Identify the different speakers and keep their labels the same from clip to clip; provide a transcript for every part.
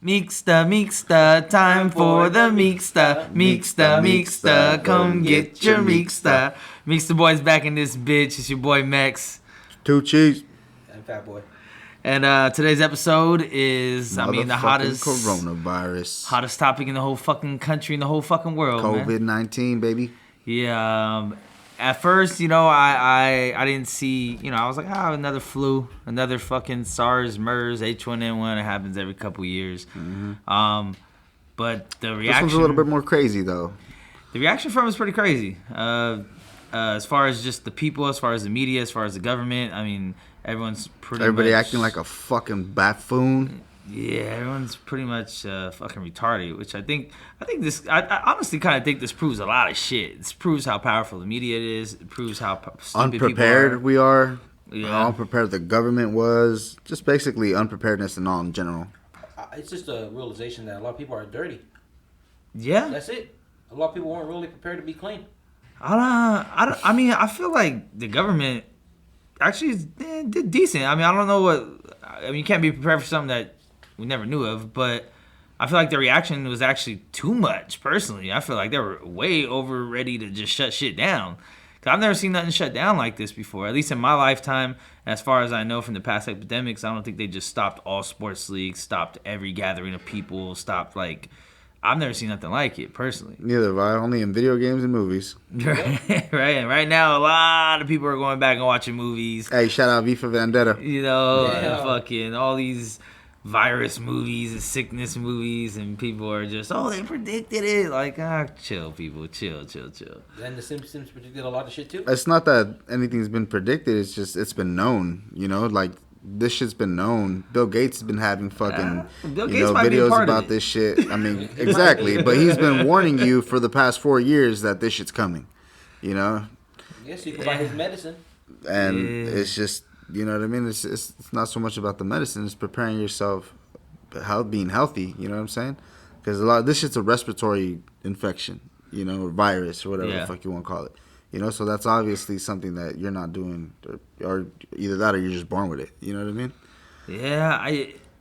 Speaker 1: Mixta, time for the Mixta, come get your Mixta. Mixta Boyz back in this bitch. It's your boy Mex.
Speaker 2: Two cheese.
Speaker 3: And Fat Boy.
Speaker 1: And today's episode is, the hottest
Speaker 2: coronavirus.
Speaker 1: Hottest topic in the whole fucking country, in the whole fucking world,
Speaker 2: COVID-19, baby.
Speaker 1: Yeah, at first, I didn't see, I was like, another flu, another fucking SARS, MERS, H1N1. It happens every couple years. Mm-hmm. But the reaction...
Speaker 2: This one's a little bit more crazy, though.
Speaker 1: The reaction from it is pretty crazy. As far as just the people, as far as the media, as far as the government, I mean, everybody
Speaker 2: acting like a fucking buffoon.
Speaker 1: Yeah, everyone's pretty much fucking retarded, which I honestly kind of think this proves a lot of shit. This proves how powerful the media is. It proves how stupid
Speaker 2: unprepared we are.
Speaker 1: Yeah.
Speaker 2: How unprepared the government was. Just basically unpreparedness and all in general.
Speaker 3: It's just a realization that a lot of people are dirty.
Speaker 1: Yeah.
Speaker 3: That's it. A lot of people weren't really prepared to be clean.
Speaker 1: I mean, I feel like the government actually did decent. I mean, I don't know you can't be prepared for something that we never knew of, but I feel like the reaction was actually too much, personally. I feel like they were way over ready to just shut shit down. Because I've never seen nothing shut down like this before, at least in my lifetime. As far as I know from the past epidemics, I don't think they just stopped all sports leagues, stopped every gathering of people, stopped, I've never seen nothing like it, personally.
Speaker 2: Neither have I, only in video games and movies.
Speaker 1: Right, and right now, a lot of people are going back and watching movies.
Speaker 2: Hey, shout out V for Vendetta.
Speaker 1: Fucking all these virus movies and sickness movies, and people are just, they predicted it. Chill, people, chill.
Speaker 3: And the Simpsons predicted a lot of shit too.
Speaker 2: It's not that anything's been predicted. It's just it's been known. This shit's been known. Bill Gates has been having fucking videos about this shit. I mean, exactly. But he's been warning you for the past 4 years that this shit's coming.
Speaker 3: Yes, you can buy his medicine.
Speaker 2: And it's just, you know what I mean? It's not so much about the medicine. It's preparing yourself, being healthy. You know what I'm saying? Because this shit's a respiratory infection, or virus or whatever the fuck you want to call it. So that's obviously something that you're not doing, or either that or you're just born with it. You know what I mean?
Speaker 1: Yeah,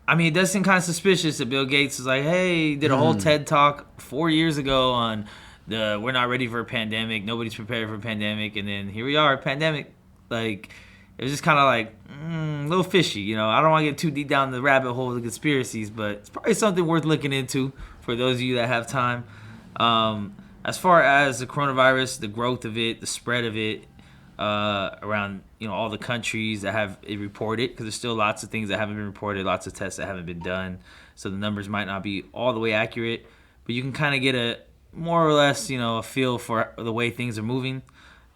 Speaker 1: I mean, it does seem kind of suspicious that Bill Gates is like, hey, did a whole TED Talk 4 years ago on we're not ready for a pandemic, nobody's prepared for a pandemic, and then here we are, pandemic. It was just kind of a little fishy, I don't want to get too deep down the rabbit hole of the conspiracies, but it's probably something worth looking into for those of you that have time. As far as the coronavirus, the growth of it, the spread of it around, all the countries that have it reported, because there's still lots of things that haven't been reported, lots of tests that haven't been done, so the numbers might not be all the way accurate, but you can kind of get a more or less, a feel for the way things are moving.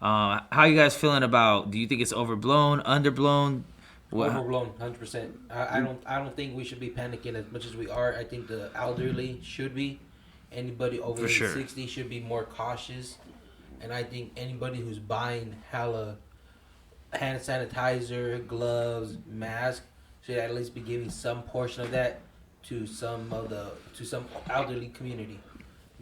Speaker 1: How are you guys feeling about? Do you think it's overblown, underblown?
Speaker 3: Overblown, 100%. I don't think we should be panicking as much as we are. I think the elderly should be. Anybody over 60 should be more cautious, and I think anybody who's buying hella hand sanitizer, gloves, mask should at least be giving some portion of that to some elderly community,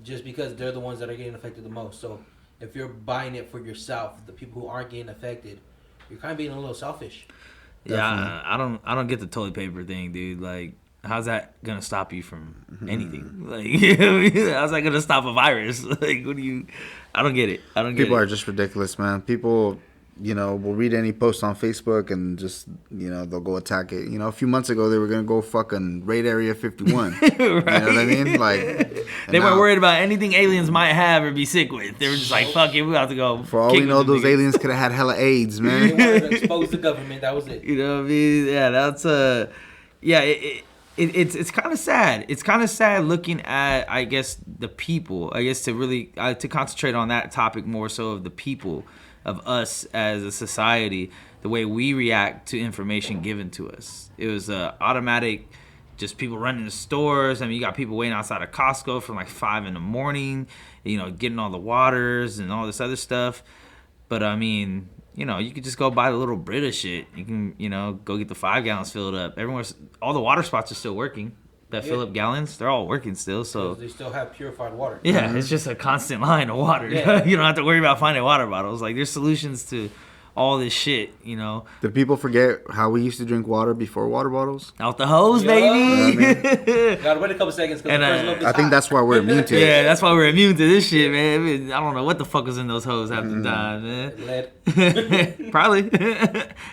Speaker 3: just because they're the ones that are getting affected the most. So if you're buying it for yourself, the people who aren't getting affected, you're kind of being a little selfish.
Speaker 1: Yeah, I don't get the toilet paper thing, dude. How's that gonna stop you from anything? How's that gonna stop a virus? What do you? I don't get it.
Speaker 2: People are just ridiculous, man. People, will read any post on Facebook and just, they'll go attack it. A few months ago they were gonna go fucking raid Area 51. Right? You know what I mean?
Speaker 1: They weren't worried about anything aliens might have or be sick with. They were just like, fuck it, we have to go.
Speaker 2: For all we know, those aliens could have had hella AIDS, man.
Speaker 3: They wanted to expose the government. That was it.
Speaker 1: You know what I mean? Yeah, that's It's kind of sad. It's kind of sad looking at, I guess, the people. I guess to really to concentrate on that topic more so of the people, of us as a society, the way we react to information given to us. It was automatic, just people running the stores. I mean, you got people waiting outside of Costco from 5 a.m, getting all the waters and all this other stuff. But I mean, you could just go buy the little Brita shit. You can, go get the 5 gallons filled up. All the water spots are still working. That fill up gallons, they're all working still. So
Speaker 3: they still have purified water.
Speaker 1: Yeah, it's just a constant line of water. Yeah. You don't have to worry about finding water bottles. There's solutions to all this shit, you know.
Speaker 2: Did people forget how we used to drink water before water bottles?
Speaker 1: Out the hose, baby.
Speaker 2: You know what I mean?
Speaker 3: Gotta wait a couple seconds.
Speaker 1: And
Speaker 2: I think that's why we're immune to it.
Speaker 1: Yeah, that's why we're immune to this shit, man. I mean, I don't know what the fuck was in those hose half the time, man.
Speaker 3: Lead.
Speaker 1: Probably.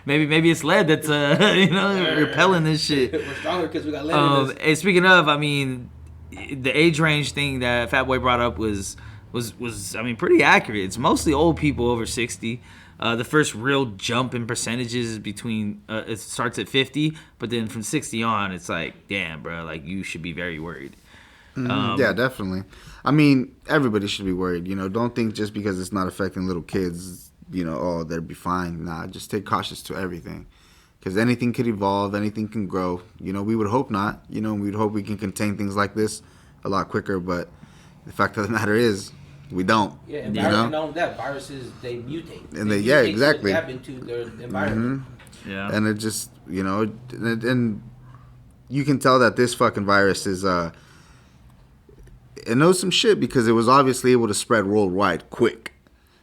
Speaker 1: maybe it's lead that's repelling this shit.
Speaker 3: We're stronger because we got lead in this.
Speaker 1: And speaking of, I mean, the age range thing that Fat Boy brought up was I mean, pretty accurate. It's mostly old people over 60. The first real jump in percentages is between it starts at 50, but then from 60 on, it's like, damn, bro, like you should be very worried.
Speaker 2: Yeah, definitely. I mean, everybody should be worried. You know, don't think just because it's not affecting little kids, you know, oh, they'll be fine. Nah, just take cautious to everything, because anything could evolve, anything can grow. You know, we would hope not. You know, we'd hope we can contain things like this a lot quicker, but the fact of the matter is, we don't.
Speaker 3: Yeah, and
Speaker 2: you
Speaker 3: not only that, viruses, they mutate.
Speaker 2: And they mutate exactly.
Speaker 3: To adapt into their environment.
Speaker 2: Mm-hmm. Yeah. And it just, you know, and you can tell that this fucking virus is, it knows some shit because it was obviously able to spread worldwide quick,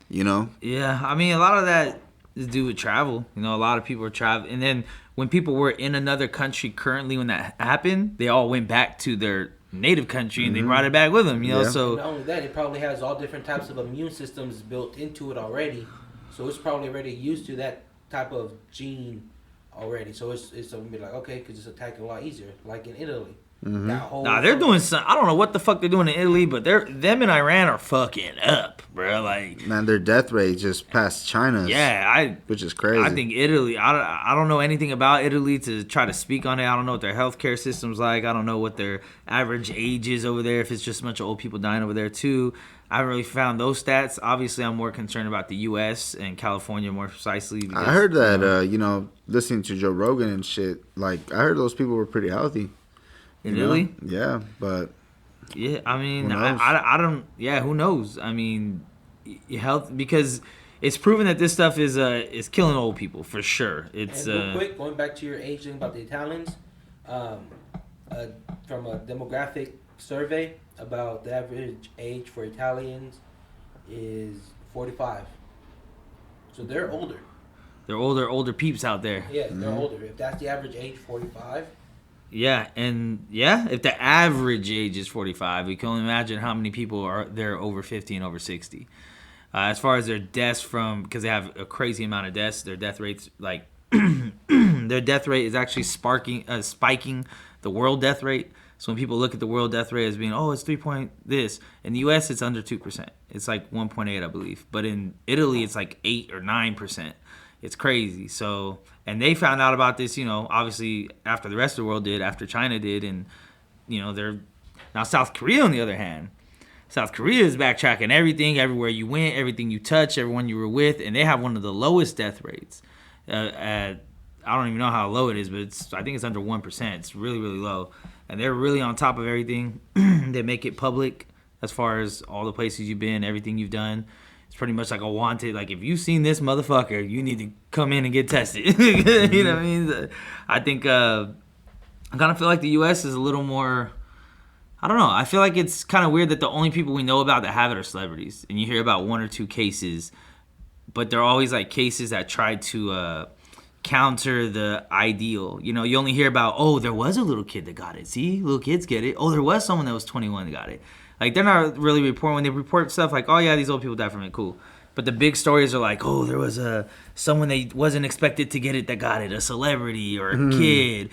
Speaker 2: you know?
Speaker 1: Yeah, I mean, a lot of that is due with travel. You know, a lot of people are traveling. And then when people were in another country currently when that happened, they all went back to their native country and they brought it back with them, you know. So
Speaker 3: and not only that, it probably has all different types of immune systems built into it already, so it's probably already used to that type of gene already. So it's gonna be like, okay, because it's attacking a lot easier, like in Italy.
Speaker 1: Nah, they're doing some. I don't know what the fuck they're doing in Italy, but them in Iran are fucking up, bro. Like,
Speaker 2: man, their death rate just passed China's.
Speaker 1: Yeah,
Speaker 2: which is crazy.
Speaker 1: I think Italy. I don't know anything about Italy to try to speak on it. I don't know what their healthcare system's like. I don't know what their average age is over there. If it's just a bunch of old people dying over there too. I haven't really found those stats. Obviously, I'm more concerned about the U.S. and California more precisely. Because,
Speaker 2: I heard that you know, listening to Joe Rogan and shit. Like, I heard those people were pretty healthy.
Speaker 1: In Italy?
Speaker 2: Yeah, but...
Speaker 1: Yeah, I mean, I don't... Yeah, who knows? I mean, health... Because it's proven that this stuff is killing old people, for sure. It's...
Speaker 3: And real quick, going back to your age thing about the Italians, from a demographic survey about the average age for Italians is 45. So they're older.
Speaker 1: They're older peeps out there.
Speaker 3: Yeah, they're older. If that's the average age, 45...
Speaker 1: Yeah, and if the average age is 45, we can only imagine how many people are there over 50 and over 60. As far as their deaths because they have a crazy amount of deaths, their death rates, like, their death rate is actually spiking the world death rate. So when people look at the world death rate as being, oh, it's 3 point this. In the U.S., it's under 2%. It's like 1.8, I believe. But in Italy, it's like 8 or 9%. It's crazy. So, and they found out about this, you know, obviously after the rest of the world did, after China did, and, you know, now South Korea, on the other hand, South Korea is backtracking everything, everywhere you went, everything you touched, everyone you were with, and they have one of the lowest death rates. I don't even know how low it is, but I think it's under 1%. It's really, really low. And they're really on top of everything. They make it public as far as all the places you've been, everything you've done. It's pretty much like a wanted, like, if you've seen this motherfucker, you need to come in and get tested. You know what I mean? I think I kind of feel like the U.S. is a little more, I don't know. I feel like it's kind of weird that the only people we know about that have it are celebrities. And you hear about 1 or 2 cases, but they're always like cases that try to counter the ideal. You know, you only hear about, oh, there was a little kid that got it. See, little kids get it. Oh, there was someone that was 21 that got it. Like, they're not really reporting. When they report stuff like, oh, yeah, these old people died from it, cool. But the big stories are like, oh, there was someone that wasn't expected to get it that got it, a celebrity or a kid.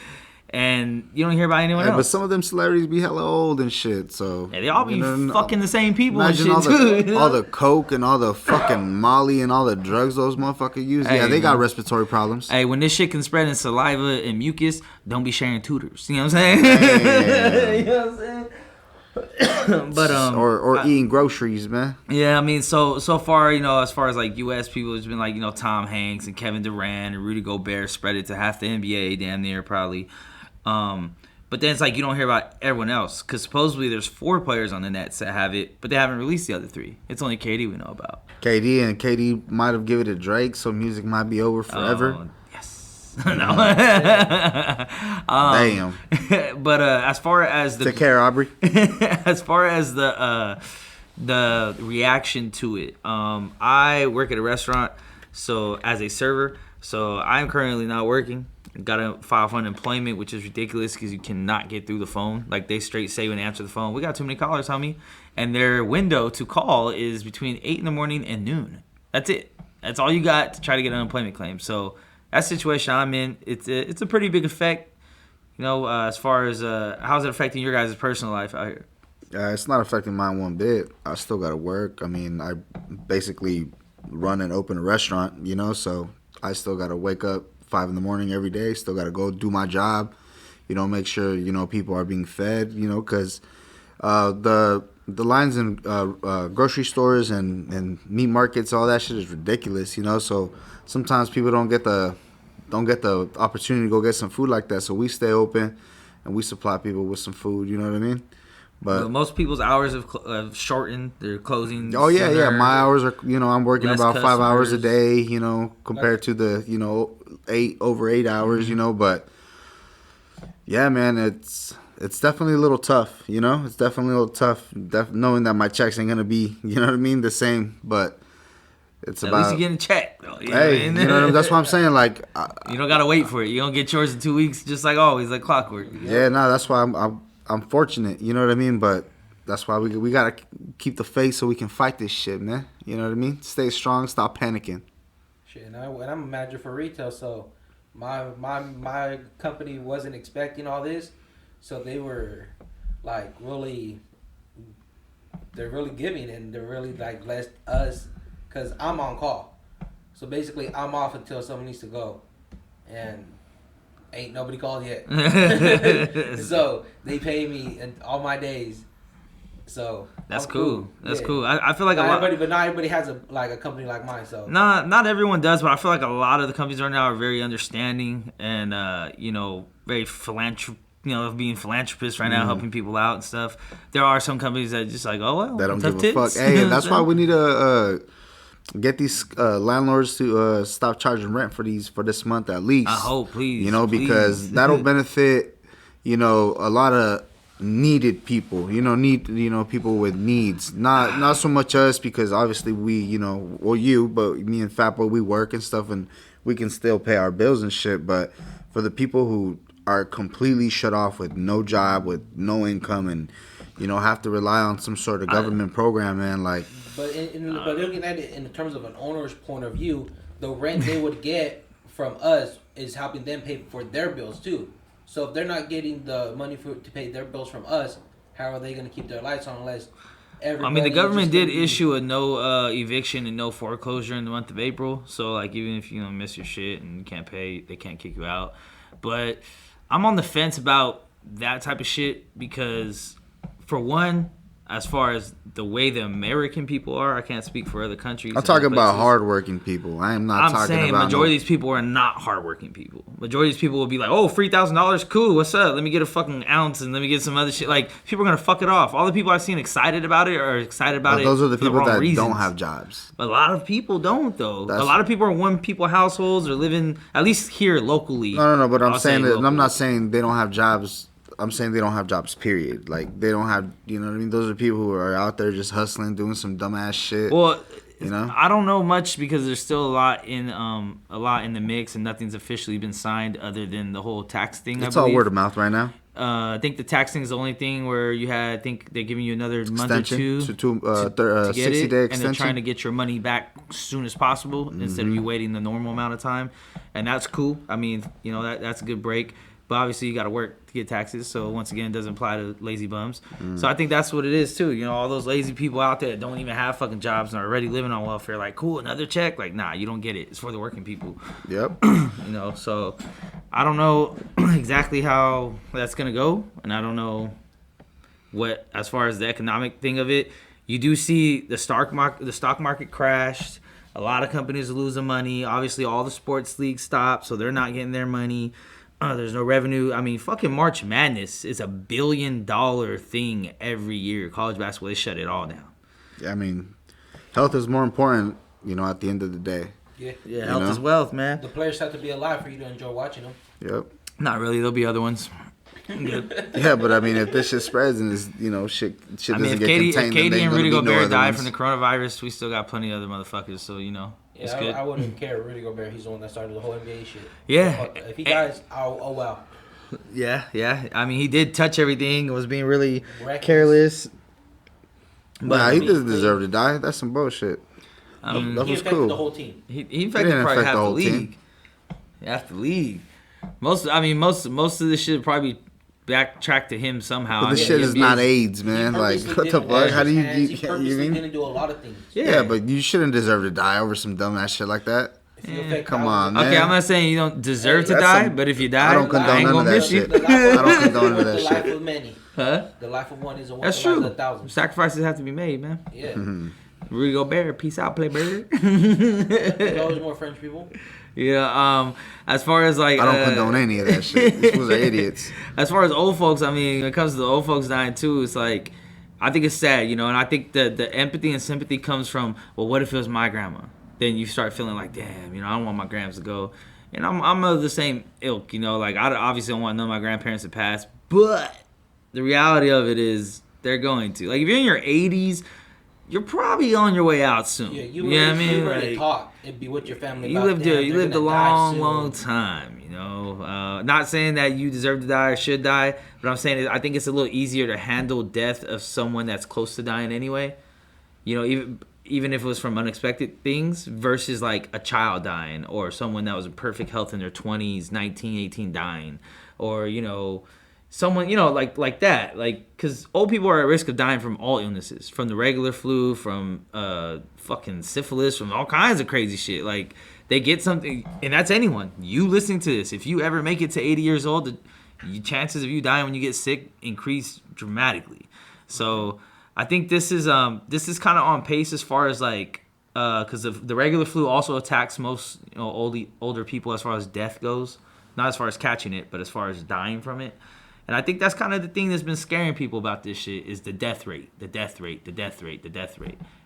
Speaker 1: And you don't hear about anyone else.
Speaker 2: But some of them celebrities be hella old and shit, so...
Speaker 1: Yeah, they all be fucking the same people and shit,
Speaker 2: all the coke and all the fucking Molly and all the drugs those motherfuckers use. Hey, yeah, they got respiratory problems.
Speaker 1: Hey, when this shit can spread in saliva and mucus, don't be sharing tutors. You know what I'm saying?
Speaker 2: Hey.
Speaker 1: You know what I'm saying? But
Speaker 2: or eating groceries, man.
Speaker 1: Yeah, I mean, so far, you know, as far as like U.S. people, it's been like, you know, Tom Hanks and Kevin Durant and Rudy Gobert spread it to half the NBA, damn near probably. But then it's like you don't hear about everyone else because supposedly there's 4 players on the Nets that have it, but they haven't released the other 3. It's only KD we know about.
Speaker 2: KD might have given it to Drake, so music might be over forever.
Speaker 1: Yes. No.
Speaker 2: Damn.
Speaker 1: But as far as the
Speaker 2: take care, Aubrey.
Speaker 1: As far as the reaction to it, I work at a restaurant, So as a server, so I'm currently not working. Got to file for unemployment, which is ridiculous because you cannot get through the phone. Like they straight say when they answer the phone, we got too many callers, homie. And their window to call is between 8 in the morning and noon. That's it. That's all you got to try to get an unemployment claim. So that situation I'm in, it's a pretty big effect. You know, as far as how's it affecting your guys' personal life out here?
Speaker 2: It's not affecting mine one bit. I still got to work. I mean, I basically run and open a restaurant, you know, so I still got to wake up 5 in the morning every day. Still got to go do my job, you know, make sure, you know, people are being fed, you know, because the lines in grocery stores and meat markets, all that shit is ridiculous, you know. So sometimes people don't get the opportunity to go get some food like that. So we stay open and we supply people with some food, you know what I mean? But
Speaker 1: most people's hours have shortened. They're closing.
Speaker 2: Oh yeah, yeah. My hours are, you know, I'm working about 5 hours a day, you know, compared to the, you know, 8 hours, you know. But yeah, man, it's definitely a little tough, you know. It's definitely a little tough, knowing that my checks ain't gonna be, you know what I mean, the same. But it's
Speaker 1: at least you're getting a check.
Speaker 2: Hey, you know, that's what I'm saying. Like,
Speaker 1: you don't gotta wait for it. You don't get yours in 2 weeks, just like always, like clockwork.
Speaker 2: Yeah, no, that's why I'm fortunate, you know what I mean? But that's why we got to keep the faith so we can fight this shit, man. You know what I mean? Stay strong, stop panicking.
Speaker 3: Shit, and I'm a manager for retail, so my company wasn't expecting all this, so they were like they're really giving, and they're really like blessed us because I'm on call. So basically, I'm off until someone needs to go, and ain't nobody called yet. So they pay me in all my days. So
Speaker 1: that's cool. That's cool. I feel like
Speaker 3: not everybody has a company like mine. So
Speaker 1: not everyone does, but I feel like a lot of the companies right now are very understanding and you know, very being philanthropists right now, helping people out and stuff. There are some companies that just like, oh well,
Speaker 2: they don't give a fuck. Hey, and that's why we need to get these landlords to stop charging rent for this month at least.
Speaker 1: I hope, please.
Speaker 2: You know, because that'll benefit, you know, a lot of needed people. You know, people with needs. Not so much us, because obviously we, you know, well you, but me and Fat Boy, we work and stuff, and we can still pay our bills and shit. But for the people who are completely shut off with no job, with no income, and you know, have to rely on some sort of government program, man, like.
Speaker 3: But looking at it in terms of an owner's point of view, the rent they would get from us is helping them pay for their bills too. So if they're not getting the money to pay their bills from us, how are they going to keep their lights on unless everybody?
Speaker 1: I mean, the government did issue a no eviction and no foreclosure in the month of April. So like, even if you miss your shit and you can't pay, they can't kick you out. But I'm on the fence about that type of shit because, for one, as far as the way the American people are, I can't speak for other countries.
Speaker 2: I'm talking about hardworking people. I'm
Speaker 1: saying majority of these people are not hardworking people. Majority of these people will be like, oh, $3,000, cool, what's up? Let me get a fucking ounce and let me get some other shit. Like, people are going to fuck it off. All the people I've seen excited about it are excited about it.
Speaker 2: Those are the people that
Speaker 1: reasons.
Speaker 2: don't have jobs.
Speaker 1: A lot of people don't, though. A lot of people are one-people households or living, at least here locally.
Speaker 2: No, but I'm saying that, I'm not saying they don't have jobs. I'm saying they don't have jobs, period. Like, they don't have, you know what I mean? Those are people who are out there just hustling, doing some dumbass shit.
Speaker 1: Well,
Speaker 2: you know?
Speaker 1: I don't know much because there's still a lot in the mix, and nothing's officially been signed other than the whole tax thing.
Speaker 2: It's all word of mouth right now.
Speaker 1: I think the tax thing is the only thing where I think they're giving you another month or two to get 60-day extension. And they're trying to get your money back as soon as possible instead of you waiting the normal amount of time. And that's cool. I mean, you know, that's a good break. But obviously you got to work to get taxes, so once again, it doesn't apply to lazy bums. So I think that's what it is too. You know, all those lazy people out there that don't even have fucking jobs and are already living on welfare, like, cool, another check? Like, nah, you don't get it. It's for the working people.
Speaker 2: Yep.
Speaker 1: You know, so I don't know exactly how that's gonna go, and I don't know what, as far as the economic thing of it. You do see the stock market crashed. A lot of companies are losing money. Obviously, all the sports leagues stopped, so they're not getting their money. There's no revenue. I mean, fucking March Madness is $1 billion thing every year. College basketball, they shut it all down.
Speaker 2: Yeah, I mean, health is more important, you know, at the end of the day.
Speaker 3: Yeah,
Speaker 1: health is wealth, man.
Speaker 3: The players have to be alive for you to enjoy watching them.
Speaker 2: Yep.
Speaker 1: Not really. There'll be other ones. Good.
Speaker 2: Yeah, but I mean, if this shit spreads and is, you know, shit doesn't get contained,
Speaker 1: if Katie and Rudy Gobert die from the coronavirus, we still got plenty of other motherfuckers. So, you know,
Speaker 3: Yeah, I wouldn't care. Rudy Gobert, he's the one that started the whole NBA shit.
Speaker 1: Yeah.
Speaker 3: If he dies, oh wow.
Speaker 1: Yeah. I mean, he did touch everything. Was being really careless.
Speaker 2: But he didn't deserve to die. That's some bullshit.
Speaker 3: That was cool. The whole team.
Speaker 1: He infected probably half the league. Half the league. Most of this shit probably backtrack to him somehow.
Speaker 2: But this shit is not AIDS, man. Like, what the fuck? How do you
Speaker 3: mean? Didn't do a lot of things.
Speaker 2: Yeah, but you shouldn't deserve to die over some dumbass shit like that. Come on, man.
Speaker 1: Okay, I'm not saying you don't deserve to die, but if you die,
Speaker 2: I don't condone none of that shit. I don't condone none of that shit.
Speaker 3: The life of many. Huh? The life of one is a one.
Speaker 1: That's true. Sacrifices have to be made, man.
Speaker 3: Yeah.
Speaker 1: Rudy Gobert, peace out, Playbird.
Speaker 3: There's always more French people.
Speaker 1: Yeah, as far as like...
Speaker 2: I don't condone any of that shit. These fools are idiots.
Speaker 1: As far as old folks, I mean, when it comes to the old folks dying too, it's like, I think it's sad, you know, and I think the empathy and sympathy comes from, well, what if it was my grandma? Then you start feeling like, damn, you know, I don't want my grams to go. And I'm of the same ilk, you know, like, I obviously don't want none of my grandparents to pass, but the reality of it is they're going to. Like, if you're in your 80s, you're probably on your way out soon. Yeah, you know what I mean?
Speaker 3: You already talk. It'd be with your family.
Speaker 1: You lived a long time. You know, not saying that you deserve to die or should die, but I'm saying I think it's a little easier to handle death of someone that's close to dying anyway. You know, even if it was from unexpected things versus like a child dying or someone that was in perfect health in their 20s, 19, 18 dying, or you know. Someone, you know, like that, like, because old people are at risk of dying from all illnesses, from the regular flu, from fucking syphilis, from all kinds of crazy shit. Like, they get something, and that's anyone. You listening to this, if you ever make it to 80 years old, the chances of you dying when you get sick increase dramatically. So I think this is kind of on pace as far as like, because the regular flu also attacks most older people as far as death goes, not as far as catching it, but as far as dying from it. And I think that's kind of the thing that's been scaring people about this shit is the death rate,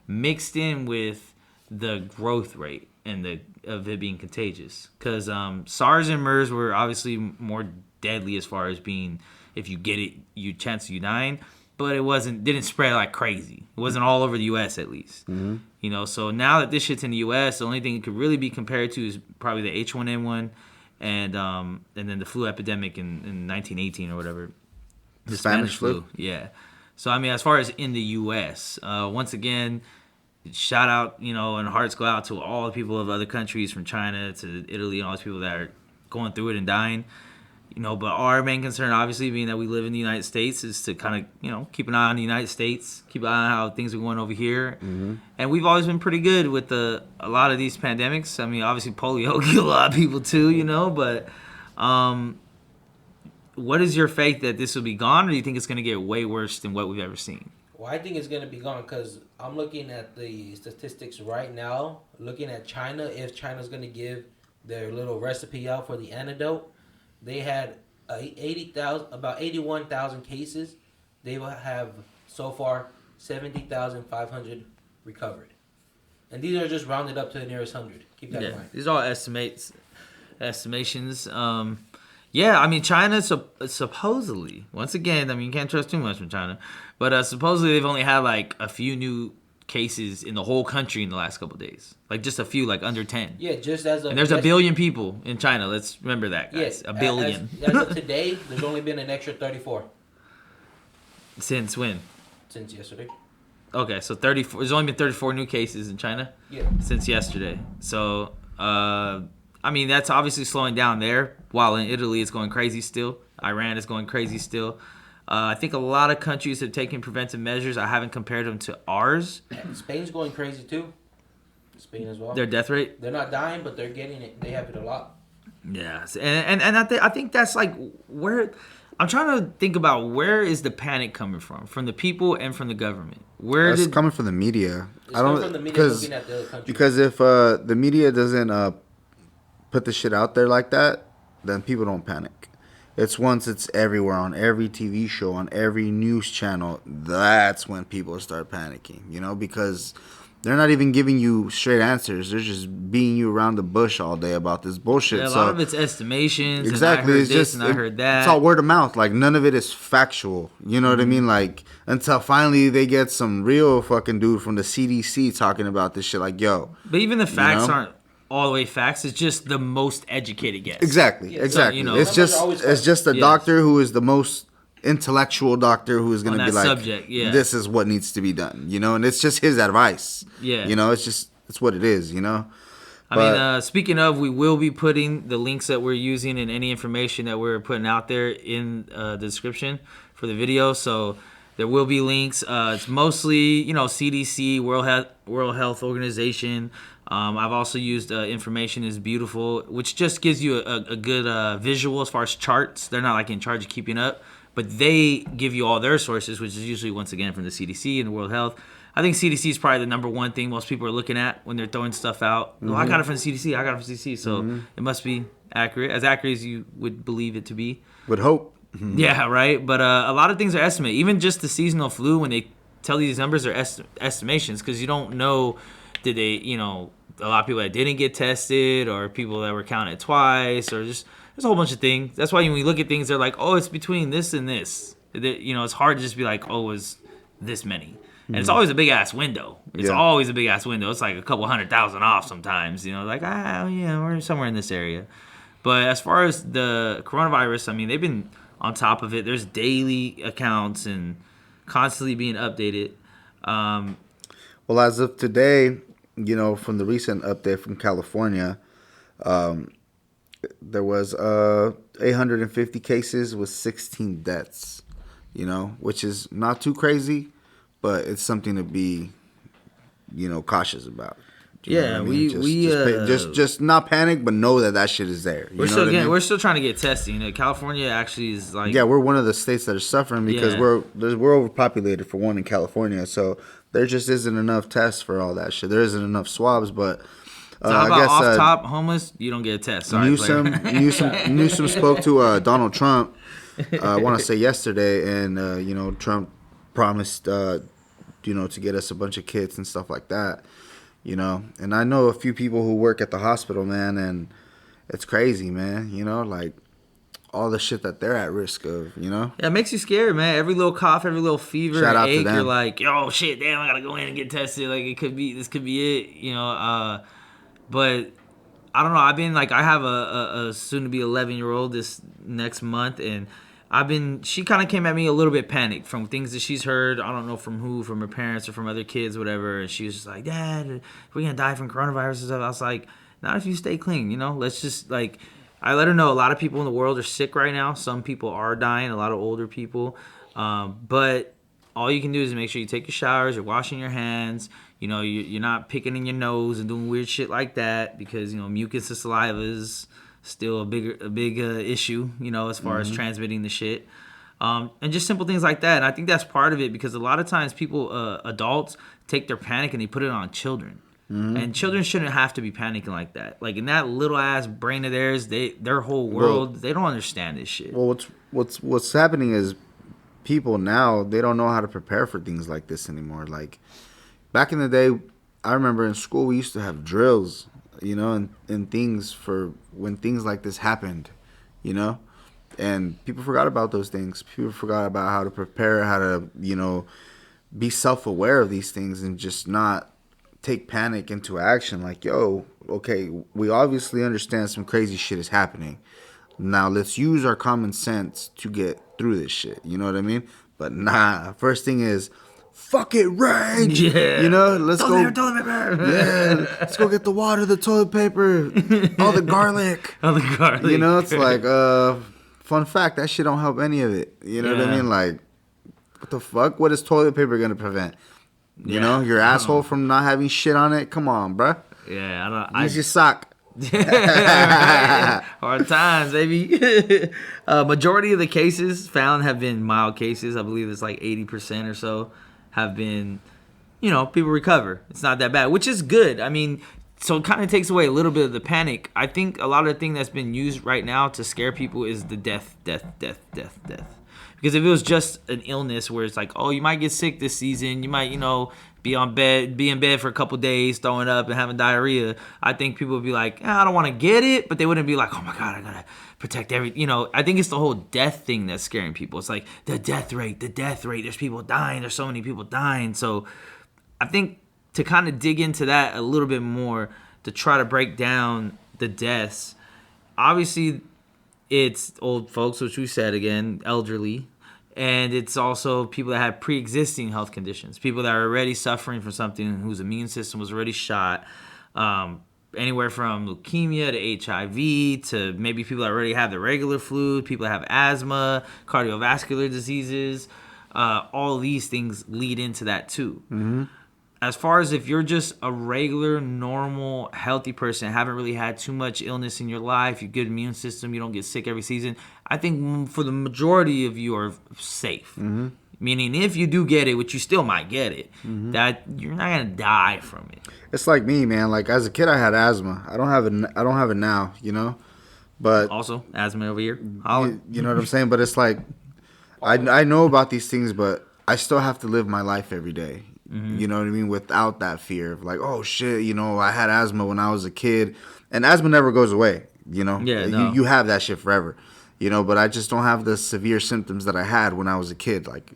Speaker 1: mixed in with the growth rate and of it being contagious. Because SARS and MERS were obviously more deadly as far as being, if you get it, chance of you dying, but it didn't spread like crazy. It wasn't all over the U.S. at least. Mm-hmm. You know, so now that this shit's in the U.S., the only thing it could really be compared to is probably the H1N1. And then the flu epidemic in 1918 or whatever, the Spanish flu. Yeah. So I mean, as far as in the U.S., once again, shout out, you know, and hearts go out to all the people of other countries, from China to Italy, and all these people that are going through it and dying. You know, but our main concern, obviously, being that we live in the United States, is to kind of, you know, keep an eye on the United States, keep an eye on how things are going over here. Mm-hmm. And we've always been pretty good with a lot of these pandemics. I mean, obviously, polio killed a lot of people too, you know, but what is your faith that this will be gone, or do you think it's going to get way worse than what we've ever seen?
Speaker 3: Well, I think it's going to be gone because I'm looking at the statistics right now, looking at China. If China's going to give their little recipe out for the antidote, they had about 81,000 cases. They will have so far 70,500 recovered, and these are just rounded up to the nearest 100. Keep that in mind.
Speaker 1: These are all estimations. Yeah, I mean, China supposedly, once again, I mean, you can't trust too much from China, but supposedly they've only had like a few new cases in the whole country in the last couple of days. Like just a few, like under 10.
Speaker 3: Yeah, just as of...
Speaker 1: And there's a billion people in China. Let's remember that, guys. Yes, a billion.
Speaker 3: As of today, there's only been an extra 34.
Speaker 1: Since when?
Speaker 3: Since yesterday.
Speaker 1: Okay, so 34. There's only been 34 new cases in China?
Speaker 3: Yeah.
Speaker 1: Since yesterday. So, I mean, that's obviously slowing down there, while in Italy it's going crazy still. Iran is going crazy still. I think a lot of countries have taken preventive measures. I haven't compared them to ours.
Speaker 3: Spain's going crazy too. Spain as well.
Speaker 1: Their death rate?
Speaker 3: They're not dying, but they're getting it. They have it a lot.
Speaker 1: Yeah, and I think that's like where I'm trying to think about, where is the panic coming from the people and from the government?
Speaker 2: It's coming from the media.
Speaker 3: It's coming from the media looking at the other countries.
Speaker 2: Because if the media doesn't put the shit out there like that, then people don't panic. It's once it's everywhere, on every TV show, on every news channel, that's when people start panicking, you know, because they're not even giving you straight answers. They're just beating you around the bush all day about this bullshit.
Speaker 1: Yeah, a lot of it's estimations.
Speaker 2: Exactly.
Speaker 1: And I heard this and I heard that.
Speaker 2: It's all word of mouth. Like, none of it is factual. You know what I mean? Like, until finally they get some real fucking dude from the CDC talking about this shit. Like, yo.
Speaker 1: But even the facts aren't all the way facts. It's just the most educated guess.
Speaker 2: Exactly.
Speaker 3: Yeah,
Speaker 2: exactly.
Speaker 3: So,
Speaker 2: it's just a doctor who is the most intellectual doctor who is going to be like,
Speaker 1: subject,
Speaker 2: this is what needs to be done, you know, and it's just his advice.
Speaker 1: Yeah.
Speaker 2: You know, it's what it is, you know.
Speaker 1: I mean, speaking of, we will be putting the links that we're using and any information that we're putting out there in the description for the video. So there will be links. It's mostly, CDC, World Health Organization. I've also used Information is Beautiful, which just gives you a good visual as far as charts. They're not like in charge of keeping up, but they give you all their sources, which is usually, once again, from the CDC and the World Health. I think CDC is probably the number one thing most people are looking at when they're throwing stuff out. Mm-hmm. Well, I got it from the CDC. I got it from the CDC. So it must be accurate as you would believe it to be.
Speaker 2: Would hope.
Speaker 1: Yeah, right. But a lot of things are estimated. Even just the seasonal flu, when they tell these numbers, are estimations because you don't know, did they, a lot of people that didn't get tested or people that were counted twice or just there's a whole bunch of things. That's why when we look at things, they're like, oh, it's between this and this. It's hard to just be like, oh, it was this many. And it's always a big ass window. It's always a big ass window. It's like a couple 100,000 off sometimes. Like we're somewhere in this area. But as far as the coronavirus, I mean, they've been on top of it. There's daily accounts and constantly being updated.
Speaker 2: Well, as of today, from the recent update from California, there was 850 cases with 16 deaths. Which is not too crazy. But it's something to be, cautious about.
Speaker 1: We
Speaker 2: just not panic, but know that shit is there.
Speaker 1: We're still trying to get testing. California actually is like
Speaker 2: we're one of the states that are suffering because we're overpopulated for one in California, so there just isn't enough tests for all that shit. There isn't enough swabs, but.
Speaker 1: So how about off top homeless? You don't get a test. Sorry,
Speaker 2: Newsom spoke to Donald Trump. I want to say yesterday, and Trump promised, to get us a bunch of kits and stuff like that, And I know a few people who work at the hospital, man, and it's crazy, man. Like all the shit that they're at risk of, Yeah,
Speaker 1: it makes you scared, man. Every little cough, every little fever,
Speaker 2: shout out
Speaker 1: ache,
Speaker 2: to them.
Speaker 1: You're like, yo, shit, damn, I gotta go in and get tested. Like this could be it, But I don't know. I've been like, I have a soon to be 11-year-old this next month, and she kind of came at me a little bit panicked from things that she's heard. I don't know from who, from her parents or from other kids, whatever. And she was just like, Dad, we're going to die from coronavirus and stuff. I was like, not if you stay clean, Let's just like, I let her know a lot of people in the world are sick right now. Some people are dying, a lot of older people. But all you can do is make sure you take your showers, you're washing your hands. You're not picking in your nose and doing weird shit like that because, mucus and saliva is still a big issue, as far as transmitting the shit. And just simple things like that. And I think that's part of it because a lot of times people, adults, take their panic and they put it on children. Mm-hmm. And children shouldn't have to be panicking like that. Like in that little ass brain of theirs, their whole world, they don't understand this shit.
Speaker 2: Well, what's happening is people now, they don't know how to prepare for things like this anymore. Like back in the day, I remember in school we used to have drills, and things for when things like this happened, and people forgot about those things. People forgot about how to prepare, how to, be self-aware of these things and just not take panic into action. Like, yo, okay, we obviously understand some crazy shit is happening. Now let's use our common sense to get through this shit. You know what I mean? But nah, first thing is, fuck it, range.
Speaker 1: Yeah.
Speaker 2: Let's go. Yeah, let's go get the water, the toilet paper, all the garlic. It's like, fun fact, that shit don't help any of it. You know what I mean? Like, what the fuck? What is toilet paper gonna prevent? Your asshole from not having shit on it? Come on, bruh.
Speaker 1: Yeah, I don't.
Speaker 2: Use your sock.
Speaker 1: Hard times, baby. Majority of the cases found have been mild cases. I believe it's like 80% or so have been, people recover. It's not that bad, which is good. I mean, so it kind of takes away a little bit of the panic. I think a lot of the thing that's been used right now to scare people is the death. Because if it was just an illness where it's like, oh, you might get sick this season, you might, be in bed for a couple days, throwing up and having diarrhea, I think people would be like, I don't want to get it, but they wouldn't be like, oh my God, I gotta protect every. I think it's the whole death thing that's scaring people. It's like the death rate. There's people dying. There's so many people dying. So I think to kind of dig into that a little bit more, to try to break down the deaths, obviously it's old folks, which we said again, elderly. And it's also people that have pre-existing health conditions, people that are already suffering from something whose immune system was already shot, anywhere from leukemia to HIV to maybe people that already have the regular flu, people that have asthma, cardiovascular diseases. All these things lead into that too. Mm-hmm. As far as if you're just a regular, normal, healthy person, haven't really had too much illness in your life, you have good immune system, you don't get sick every season, I think for the majority of you are safe. Mm-hmm. Meaning if you do get it, which you still might get it, mm-hmm. that you're not going to die from it.
Speaker 2: It's like me, man. Like as a kid, I had asthma. I don't have it now, But
Speaker 1: also, asthma over here.
Speaker 2: You know what I'm saying? But it's like, I know about these things, but I still have to live my life every day. Mm-hmm. You know what I mean? Without that fear of like, oh shit, I had asthma when I was a kid, and asthma never goes away. Yeah, no. You have that shit forever. But I just don't have the severe symptoms that I had when I was a kid. Like,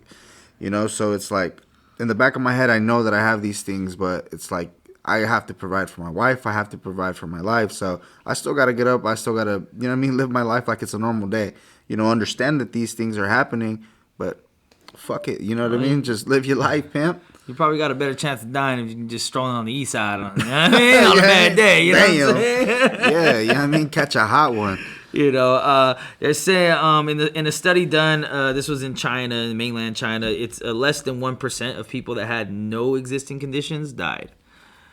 Speaker 2: so it's like in the back of my head, I know that I have these things, but it's like I have to provide for my wife. I have to provide for my life. So I still got to get up. I still got to, live my life like it's a normal day. Understand that these things are happening, but fuck it. You know what I mean? Just live your life, pimp.
Speaker 1: You probably got a better chance of dying if you can just strolling on the east side on a bad day. You know what I'm saying?
Speaker 2: Yeah, catch a hot one.
Speaker 1: They're saying in a study done, this was in China, in mainland China, it's less than 1% of people that had no existing conditions died.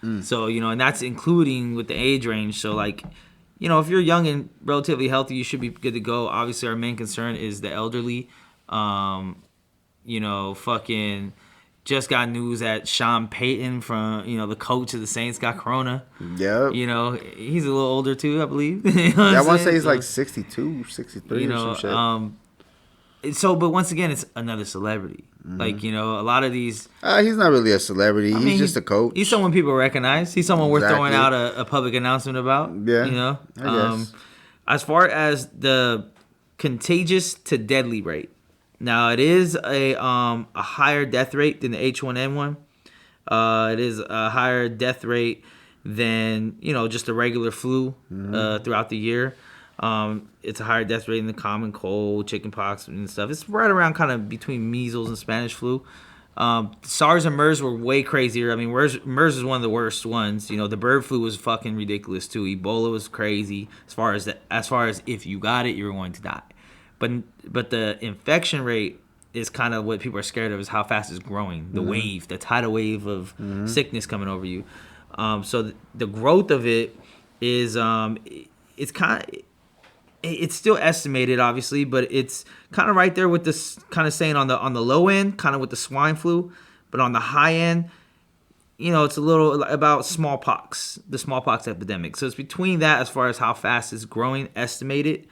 Speaker 1: Mm. So, and that's including with the age range. So, like, if you're young and relatively healthy, you should be good to go. Obviously, our main concern is the elderly. Fucking just got news that Sean Payton from, the coach of the Saints got corona.
Speaker 2: Yeah.
Speaker 1: He's a little older too, I believe.
Speaker 2: I want to say he's like 62, 63 or some
Speaker 1: shit. But once again, it's another celebrity. Mm-hmm. Like, a lot of these...
Speaker 2: he's not really a celebrity. He's just a coach.
Speaker 1: He's someone people recognize. He's someone worth throwing out a public announcement about.
Speaker 2: Yeah, I guess.
Speaker 1: As far as the contagious to deadly rate, now, it is a higher death rate than the H1N1. It is a higher death rate than, just a regular flu throughout the year. It's a higher death rate than the common cold, chickenpox, and stuff. It's right around kind of between measles and Spanish flu. SARS and MERS were way crazier. I mean, MERS is one of the worst ones. The bird flu was fucking ridiculous, too. Ebola was crazy as far as if you got it, you were going to die. But the infection rate is kind of what people are scared of, is how fast it's growing. The wave, the tidal wave of sickness coming over you. So the growth of it is it's still estimated, obviously, but it's kind of right there with this kind of saying on the low end, kind of with the swine flu, but on the high end, it's a little about smallpox, the smallpox epidemic. So it's between that as far as how fast it's growing, estimated.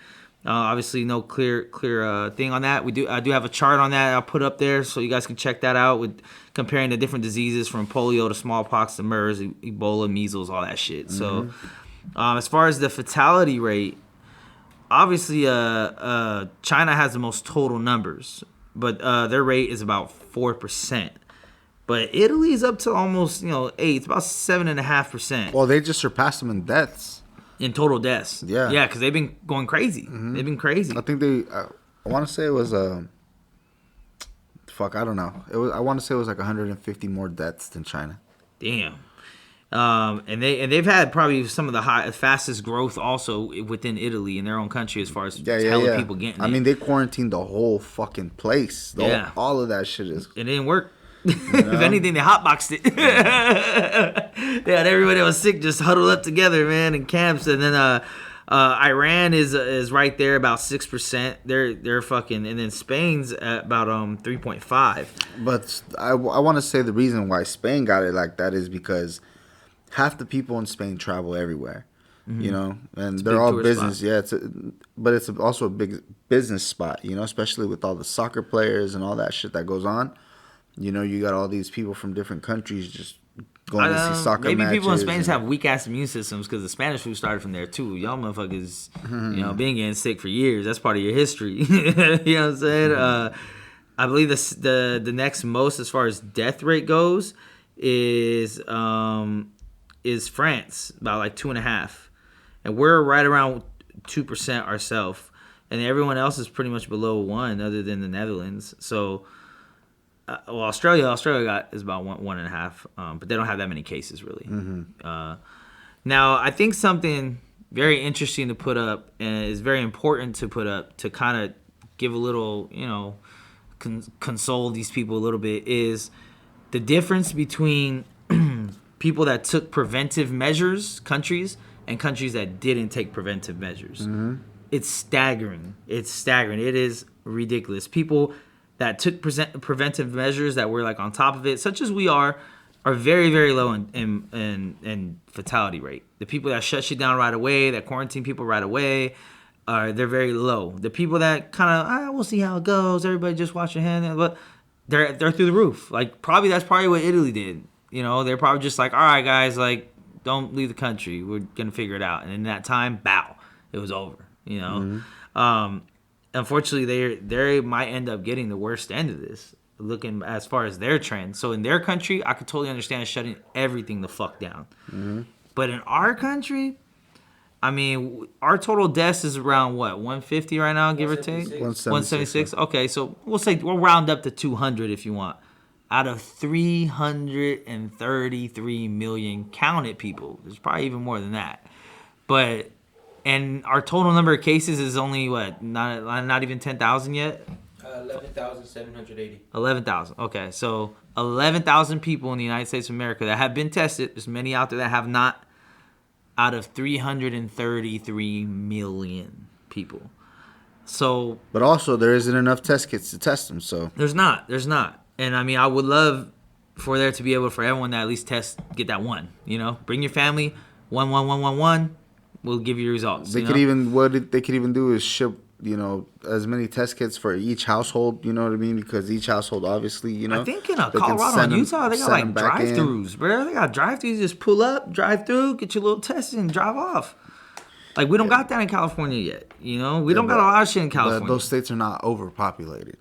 Speaker 1: Obviously, no clear thing on that. I do have a chart on that I'll put up there so you guys can check that out with comparing the different diseases from polio to smallpox to MERS, Ebola, measles, all that shit. Mm-hmm. So, as far as the fatality rate, obviously, China has the most total numbers, but their rate is about 4%. But Italy's up to almost 8. It's about 7.5%.
Speaker 2: Well, they just surpassed them in deaths.
Speaker 1: In total deaths.
Speaker 2: Yeah.
Speaker 1: Yeah, because they've been going crazy. Mm-hmm. They've been crazy.
Speaker 2: I think I want to say it was I don't know. I want to say it was like 150 more deaths than China.
Speaker 1: Damn. And they've had probably some of the fastest growth also within Italy in their own country as far as people getting it.
Speaker 2: I mean, they quarantined the whole fucking place. All of that shit is...
Speaker 1: It didn't work. If anything, they hotboxed it. They had everybody that was sick just huddled up together, man, in camps. And then Iran is right there, about 6%. They're fucking, and then Spain's at about 3.5.
Speaker 2: But I want to say the reason why Spain got it like that is because half the people in Spain travel everywhere. Mm-hmm. And they're all business. Spot. Yeah, but it's also a big business spot, especially with all the soccer players and all that shit that goes on. You know, you got all these people from different countries just going to see soccer
Speaker 1: maybe
Speaker 2: matches.
Speaker 1: Maybe people in Spain have weak ass immune systems because the Spanish flu started from there too. Y'all motherfuckers, you know, been getting sick for years. That's part of your history. You know what I'm saying? I believe the next most as far as death rate goes is France, about like 2.5, and we're right around 2% ourselves, and everyone else is pretty much below 1, other than the Netherlands. So. Well, Australia is about 1.5, but they don't have that many cases really. Now, I think something very interesting to put up, and is very important to put up to kind of give a little, you know, console these people a little bit, is the difference between people that took preventive measures, countries, and countries that didn't take preventive measures. It's staggering. It is ridiculous. People that took preventive measures that were like on top of it, such as we are very, very low in fatality rate. The people that shut shit down right away, that quarantine people right away, they're very low. The people that kind of, we'll see how it goes, everybody just wash your hands, but they're through the roof. Like, that's probably what Italy did. You know, they're probably just like, all right, guys, like, don't leave the country. We're going to figure it out. And in that time, bow, it was over, you know? Unfortunately, they might end up getting the worst end of this, looking as far as their trend. So in their country, I could totally understand shutting everything the fuck down. But in our country, I mean, our total deaths is around what, 150 right now, give or take? 176. Okay, so we'll round up to 200 if you want. Out of 333 million counted people, there's probably even more than that. And our total number of cases is only what? Not even 10,000 yet?
Speaker 3: 11,780.
Speaker 1: 11,000. Okay, so 11,000 people in the United States of America that have been tested. There's many out there that have not. Out of 333 million people. So. But
Speaker 2: also, there isn't enough test kits to test them. So.
Speaker 1: There's not. And I mean, I would love for there to be able for everyone to at least get that one. You know, bring your family. 11111. We'll give you results.
Speaker 2: They could even do is ship, you know, as many test kits for each household. You know what I mean? Because each household, obviously, you know.
Speaker 1: I think in Colorado and Utah, they got like drive-throughs, bro. They got drive-throughs. Just pull up, drive through, get your little test, and drive off. Like, we don't got that in California yet. You know, we don't got a lot of shit in California.
Speaker 2: Those states are not overpopulated.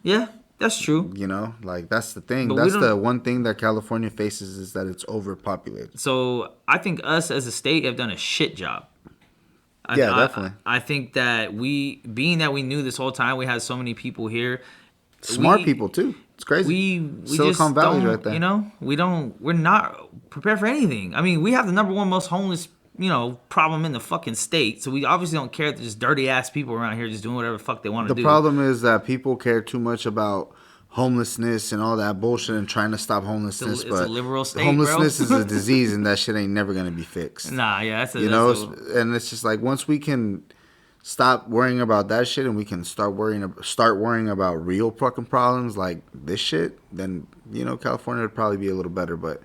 Speaker 1: Yeah, that's true.
Speaker 2: You know, like, that's the thing. That's the one thing that California faces, is that it's overpopulated.
Speaker 1: So I think us as a state have done a shit job.
Speaker 2: Definitely.
Speaker 1: I think that being that we knew this whole time, we had so many people here.
Speaker 2: Smart people too. It's crazy.
Speaker 1: We
Speaker 2: Silicon Valley right there.
Speaker 1: You know, we're not prepared for anything. I mean, we have the number one most homeless, you know, problem in the fucking state. So we obviously don't care that there's dirty ass people around here just doing whatever the fuck they want to do.
Speaker 2: The problem is that people care too much about homelessness and all that bullshit and trying to stop homelessness.
Speaker 1: It's a liberal state,
Speaker 2: homelessness
Speaker 1: bro.
Speaker 2: is a disease, and that shit ain't never gonna be fixed.
Speaker 1: Nah, yeah,
Speaker 2: and it's just like, once we can stop worrying about that shit and we can start worrying about real fucking problems like this shit, then, you know, California would probably be a little better. But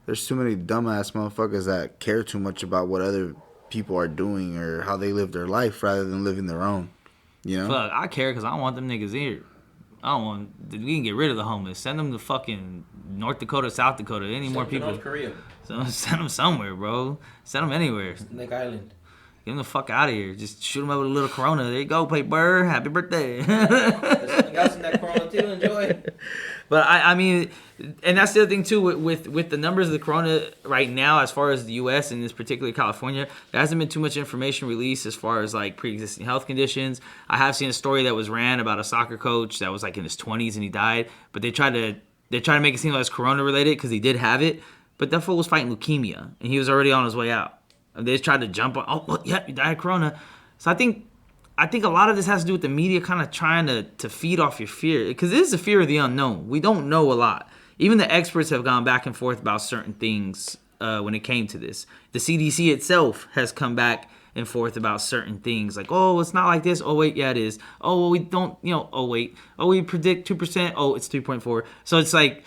Speaker 2: there's too many dumbass motherfuckers that care too much about what other people are doing or how they live their life rather than living their own. You know?
Speaker 1: Fuck, I care because I don't want them niggas here. We can get rid of the homeless. Send them to fucking North Dakota, South Dakota. Any more people?
Speaker 3: North Korea.
Speaker 1: So send them somewhere, bro. Send them anywhere.
Speaker 3: Snake Island.
Speaker 1: Get them the fuck out of here. Just shoot them up with a little Corona. There you go, play Burr. Happy birthday.
Speaker 3: There's something else in that Corona too. Enjoy.
Speaker 1: But I mean, and that's the other thing too with the numbers of the Corona right now, as far as the U.S. and this particularly California, there hasn't been too much information released as far as like pre-existing health conditions. I have seen a story that was ran about a soccer coach that was like in his 20s and he died, but they tried to make it seem like it's Corona related because he did have it, but that fool was fighting leukemia and he was already on his way out. And they just tried to jump on. Oh, yeah, you died of Corona. So I think a lot of this has to do with the media kind of trying to feed off your fear. Because it is the fear of the unknown. We don't know a lot. Even the experts have gone back and forth about certain things when it came to this. The CDC itself has come back and forth about certain things. Like, oh, it's not like this. Oh, wait, yeah, it is. Oh, well, we don't, you know, oh, wait. Oh, we predict 2%. Oh, it's 3.4. So it's like,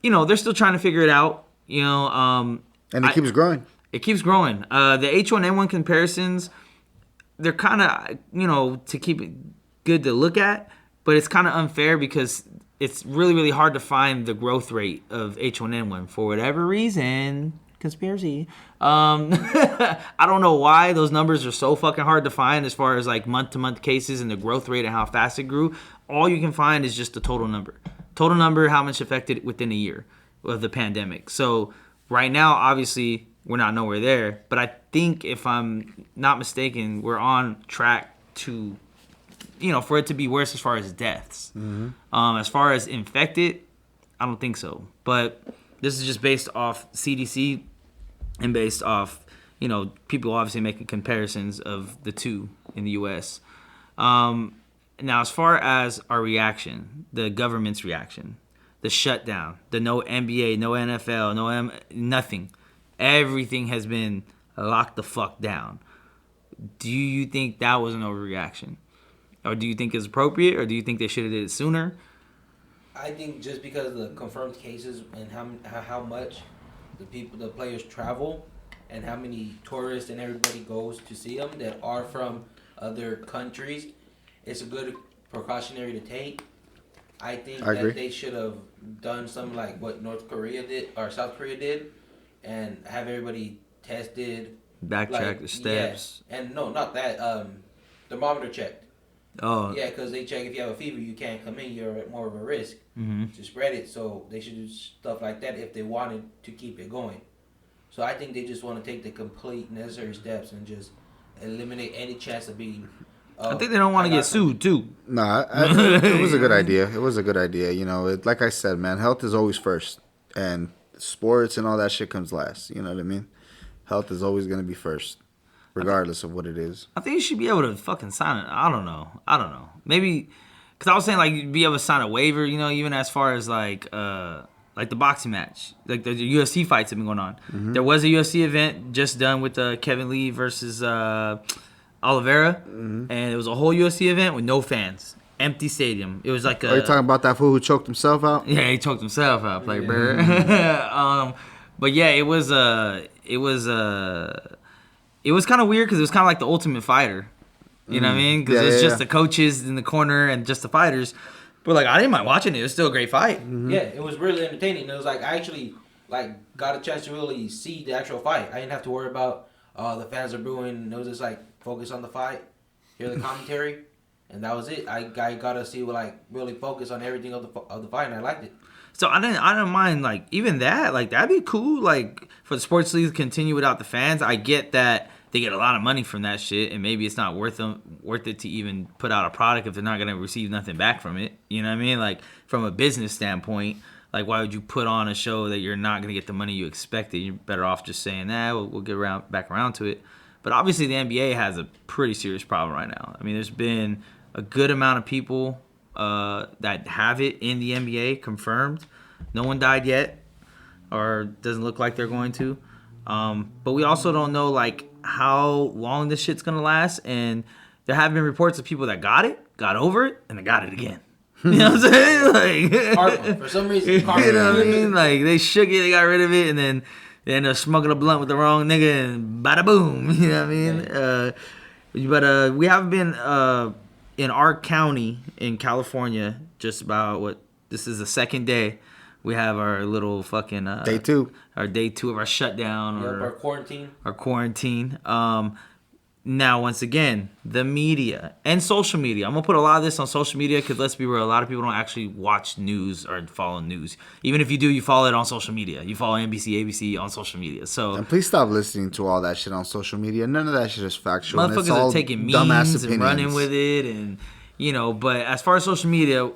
Speaker 1: you know, they're still trying to figure it out, you know.
Speaker 2: And it keeps growing.
Speaker 1: It keeps growing. The H1N1 comparisons, they're kind of, you know, to keep it good to look at, but it's kind of unfair because it's really, really hard to find the growth rate of H1N1 for whatever reason. Conspiracy. I don't know why those numbers are so fucking hard to find as far as like month-to-month cases and the growth rate and how fast it grew. All you can find is just the total number. Total number, how much affected within a year of the pandemic. So right now, obviously, we're not nowhere there. But I think if I'm not mistaken, we're on track to, for it to be worse as far as deaths. As far as infected, I don't think so. But this is just based off CDC and based off, people obviously making comparisons of the two in the U.S. Now, as far as our reaction, the government's reaction, the shutdown, the no NBA, no NFL, nothing. Everything has been locked the fuck down. Do you think that was an overreaction? Or do you think it's appropriate? Or do you think they should have did it sooner?
Speaker 3: I think just because of the confirmed cases and how much the players travel and how many tourists and everybody goes to see them that are from other countries, it's a good precautionary to take. I think that they should have done something like what North Korea did or South Korea did and have everybody tested.
Speaker 1: Backtrack the steps.
Speaker 3: Yeah. And no, not that. Thermometer checked.
Speaker 1: Oh.
Speaker 3: Yeah, because they check if you have a fever, you can't come in. You're at more of a risk to spread it. So they should do stuff like that if they wanted to keep it going. So I think they just want to take the complete necessary steps and just eliminate any chance of being.
Speaker 1: I think they don't want to get sued too.
Speaker 2: Nah, it was a good idea. It was a good idea. Like I said, man, health is always first, and sports and all that shit comes last. You know what I mean? Health is always gonna be first, regardless of what it is.
Speaker 1: I think you should be able to fucking sign it. I don't know. Maybe because I was saying like you'd be able to sign a waiver. Even as far as like the boxing match, like the UFC fights have been going on. There was a UFC event just done with Kevin Lee versus Oliveira, and it was a whole UFC event with no fans, empty stadium. It was like
Speaker 2: Are you talking about that fool who choked himself out?
Speaker 1: Yeah, he choked himself out, like bird. But yeah, it was kind of weird because it was kind of like the Ultimate Fighter. You know what I mean? Because it was just the coaches in the corner and just the fighters. But like, I didn't mind watching it. It was still a great fight.
Speaker 3: Yeah, it was really entertaining. It was like I actually got a chance to really see the actual fight. I didn't have to worry about the fans are booing. It was just like focus on the fight, hear the commentary, and that was it. I got to see really focus on everything of the fight, and I liked it.
Speaker 1: So I didn't mind like even that. Like that'd be cool. Like for the sports league to continue without the fans. I get that they get a lot of money from that shit, and maybe it's not worth it to even put out a product if they're not gonna receive nothing back from it. You know what I mean? Like from a business standpoint, like why would you put on a show that you're not gonna get the money you expected? You're better off just saying, we'll get back around to it. But obviously the NBA has a pretty serious problem right now. I mean, there's been a good amount of people that have it in the NBA confirmed. No one died yet, or doesn't look like they're going to. But we also don't know like how long this shit's gonna last. And there have been reports of people that got it, got over it, and they got it again. You know what I'm saying? Like,
Speaker 3: karma. For some reason, karma.
Speaker 1: You know what I mean? Like they shook it, they got rid of it, and then they ended up smoking a blunt with the wrong nigga, and bada boom. You know what I mean? But we have been in our county in California. Just about this is the second day. We have our little fucking
Speaker 2: day 2.
Speaker 1: Our day 2 of our shutdown or
Speaker 3: our quarantine.
Speaker 1: Our quarantine. Now, once again, the media and social media. I'm gonna put a lot of this on social media because let's be real, a lot of people don't actually watch news or follow news. Even if you do, you follow it on social media. You follow NBC, ABC on social media. So
Speaker 2: and please stop listening to all that shit on social media. None of that shit is factual.
Speaker 1: Motherfuckers
Speaker 2: it's all
Speaker 1: are taking memes and running with it, and But as far as social media.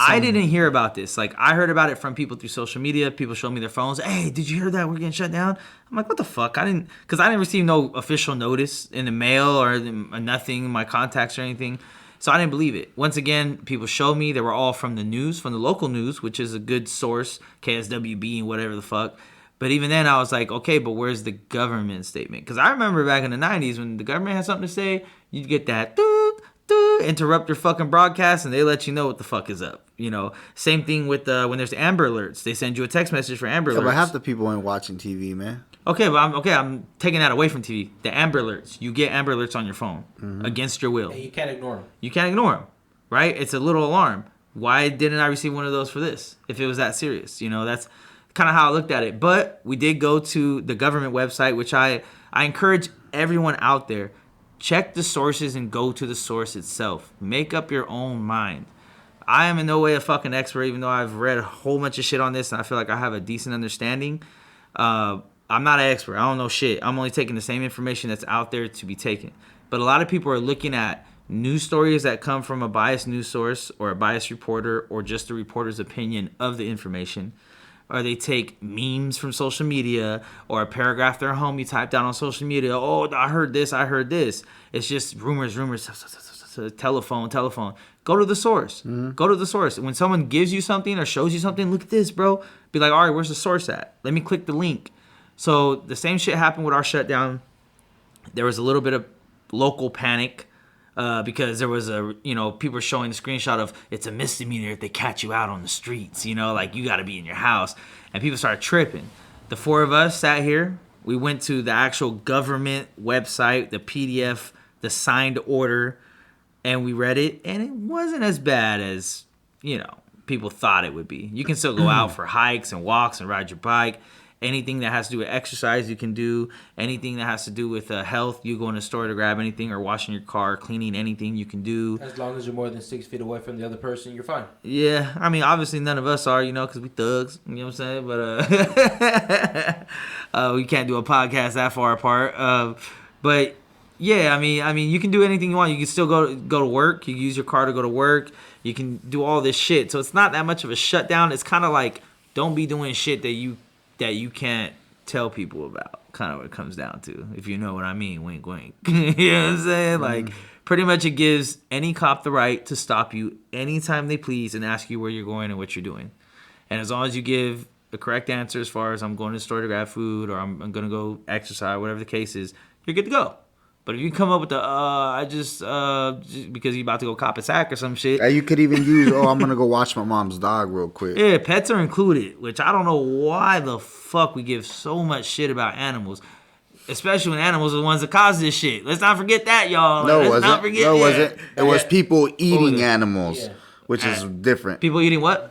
Speaker 1: I didn't hear about this. Like, I heard about it from people through social media. People showed me their phones. Hey, did you hear that? We're getting shut down. I'm like, what the fuck? Because I didn't receive no official notice in the mail or nothing in my contacts or anything. So I didn't believe it. Once again, people showed me. They were all from the news, from the local news, which is a good source, KSWB and whatever the fuck. But even then, I was like, okay, but where's the government statement? Because I remember back in the 90s when the government had something to say, you'd get that interrupt your fucking broadcast and they let you know what the fuck is up. Same thing with when there's Amber Alerts. They send you a text message for Amber Alerts.
Speaker 2: But half the people ain't watching TV, man.
Speaker 1: Okay, but I'm taking that away from TV. The Amber Alerts. You get Amber Alerts on your phone against your will.
Speaker 3: And you can't ignore them.
Speaker 1: You can't ignore them, right? It's a little alarm. why didn't I receive one of those for this if it was that serious? You know, that's kind of how I looked at it. But we did go to the government website, which I encourage everyone out there, check the sources and go to the source itself. Make up your own mind. I am in no way a fucking expert, even though I've read a whole bunch of shit on this and I feel like I have a decent understanding. I'm not an expert. I don't know shit. I'm only taking the same information that's out there to be taken. But a lot of people are looking at news stories that come from a biased news source or a biased reporter or just the reporter's opinion of the information. Or they take memes from social media or a paragraph their homie typed out on social media. Oh, I heard this. It's just rumors, telephone. Go to the source. Mm-hmm. Go to the source. When someone gives you something or shows you something, look at this, bro. Be like, all right, where's the source at? Let me click the link. So the same shit happened with our shutdown. There was a little bit of local panic because there was people were showing the screenshot of it's a misdemeanor if they catch you out on the streets, like you got to be in your house. And people started tripping. The four of us sat here. We went to the actual government website, the PDF, the signed order, and we read it. And it wasn't as bad as, people thought it would be. You can still go out for hikes and walks and ride your bike. Anything that has to do with exercise, you can do. Anything that has to do with health, you go in the store to grab anything or washing your car, cleaning anything, you can do.
Speaker 3: As long as you're more than 6 feet away from the other person, you're fine.
Speaker 1: Yeah, I mean, obviously none of us are, because we thugs. You know what I'm saying? But we can't do a podcast that far apart. But yeah, I mean, you can do anything you want. You can still go to work. You can use your car to go to work. You can do all this shit. So it's not that much of a shutdown. It's kind of like don't be doing shit that you can't tell people about, kind of what it comes down to, if you know what I mean. Wink, wink. You know what I'm saying? Like, pretty much it gives any cop the right to stop you anytime they please and ask you where you're going and what you're doing. And as long as you give the correct answer as far as I'm going to the store to grab food or I'm going to go exercise, whatever the case is, you're good to go. But if you come up with just because you're about to go cop a sack or some shit.
Speaker 2: You could even use, I'm going to go watch my mom's dog real quick.
Speaker 1: Yeah, pets are included, which I don't know why the fuck we give so much shit about animals. Especially when animals are the ones that cause this shit. Let's not forget that, y'all.
Speaker 2: It wasn't. It was people eating animals, which is different.
Speaker 1: People eating what?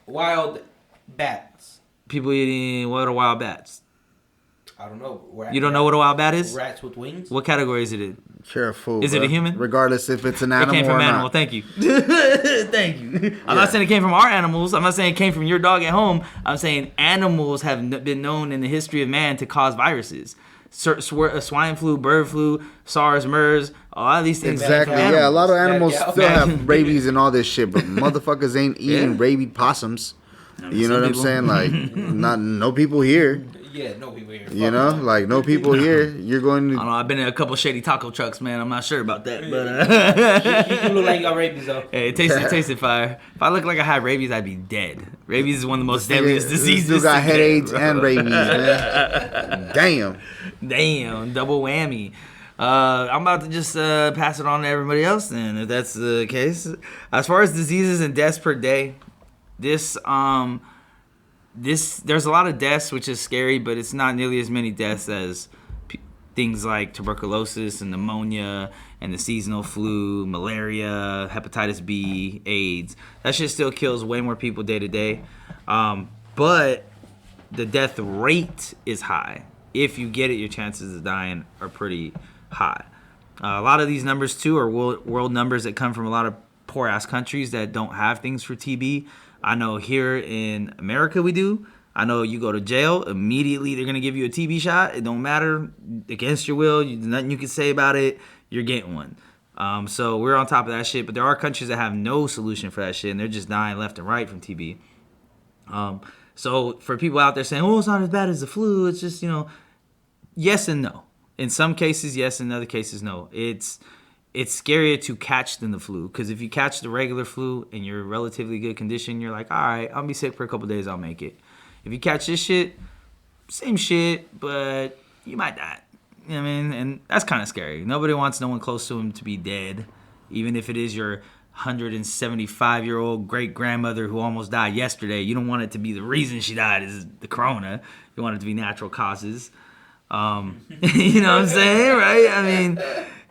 Speaker 3: Wild bats.
Speaker 1: People eating what are wild bats?
Speaker 3: I don't know.
Speaker 1: You don't know what a wild bat is?
Speaker 3: Rats with wings.
Speaker 1: What category is it in?
Speaker 2: Careful.
Speaker 1: Is it a human?
Speaker 2: Regardless if it's an animal or not.
Speaker 1: It came from an animal. Thank you. Thank you. I'm not saying it came from our animals. I'm not saying it came from your dog at home. I'm saying animals have been known in the history of man to cause viruses. Swine flu, bird flu, SARS, MERS, a lot of these things.
Speaker 2: Exactly. Yeah, a lot of animals still have rabies and all this shit, but motherfuckers ain't eating rabied possums. You know what I'm saying? Like, no people here.
Speaker 3: Yeah, no people here.
Speaker 2: No people here. You're going to.
Speaker 1: I don't know. I've been in a couple shady taco trucks, man. I'm not sure about that, but
Speaker 3: you look like you got rabies though.
Speaker 1: Hey, it tasted fire. If I look like I had rabies, I'd be dead. Rabies is one of the most deadliest diseases.
Speaker 2: You got headaches and rabies, man. Damn,
Speaker 1: double whammy. I'm about to just pass it on to everybody else then, if that's the case. As far as diseases and deaths per day, there's a lot of deaths, which is scary, but it's not nearly as many deaths as things like tuberculosis and pneumonia and the seasonal flu, malaria, hepatitis B, AIDS. That shit still kills way more people day to day. But the death rate is high. If you get it, your chances of dying are pretty high. A lot of these numbers, too, are world numbers that come from a lot of poor-ass countries that don't have things for TB. I know here in America we do. I know you go to jail, immediately they're going to give you a TB shot. It don't matter. Against your will, there's nothing you can say about it. You're getting one. So we're on top of that shit. But there are countries that have no solution for that shit, and they're just dying left and right from TB. So for people out there saying, it's not as bad as the flu, it's just, yes and no. In some cases, yes. In other cases, no. It's scarier to catch than the flu, because if you catch the regular flu and you're in relatively good condition, you're like, all right, I'll be sick for a couple days, I'll make it. If you catch this shit, same shit, but you might die. You know what I mean? And that's kind of scary. Nobody wants no one close to him to be dead, even if it is your 175-year-old great-grandmother who almost died yesterday. You don't want it to be the reason she died is the corona. You want it to be natural causes. You know what I'm saying, right? I mean,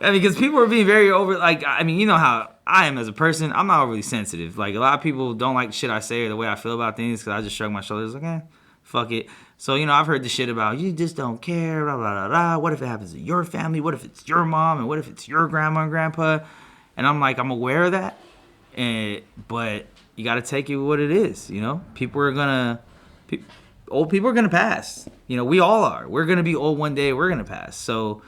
Speaker 1: because people are being very over. Like, I mean, you know how I am as a person. I'm not overly sensitive. Like, a lot of people don't like the shit I say or the way I feel about things because I just shrug my shoulders like, fuck it. So, you know, I've heard the shit about you just don't care, blah, blah, blah, blah. What if it happens to your family? What if it's your mom? And what if it's your grandma and grandpa? And I'm like, I'm aware of that. But you got to take it what it is, you know? Old people are going to pass. You know, we all are. We're going to be old one day. We're going to pass. So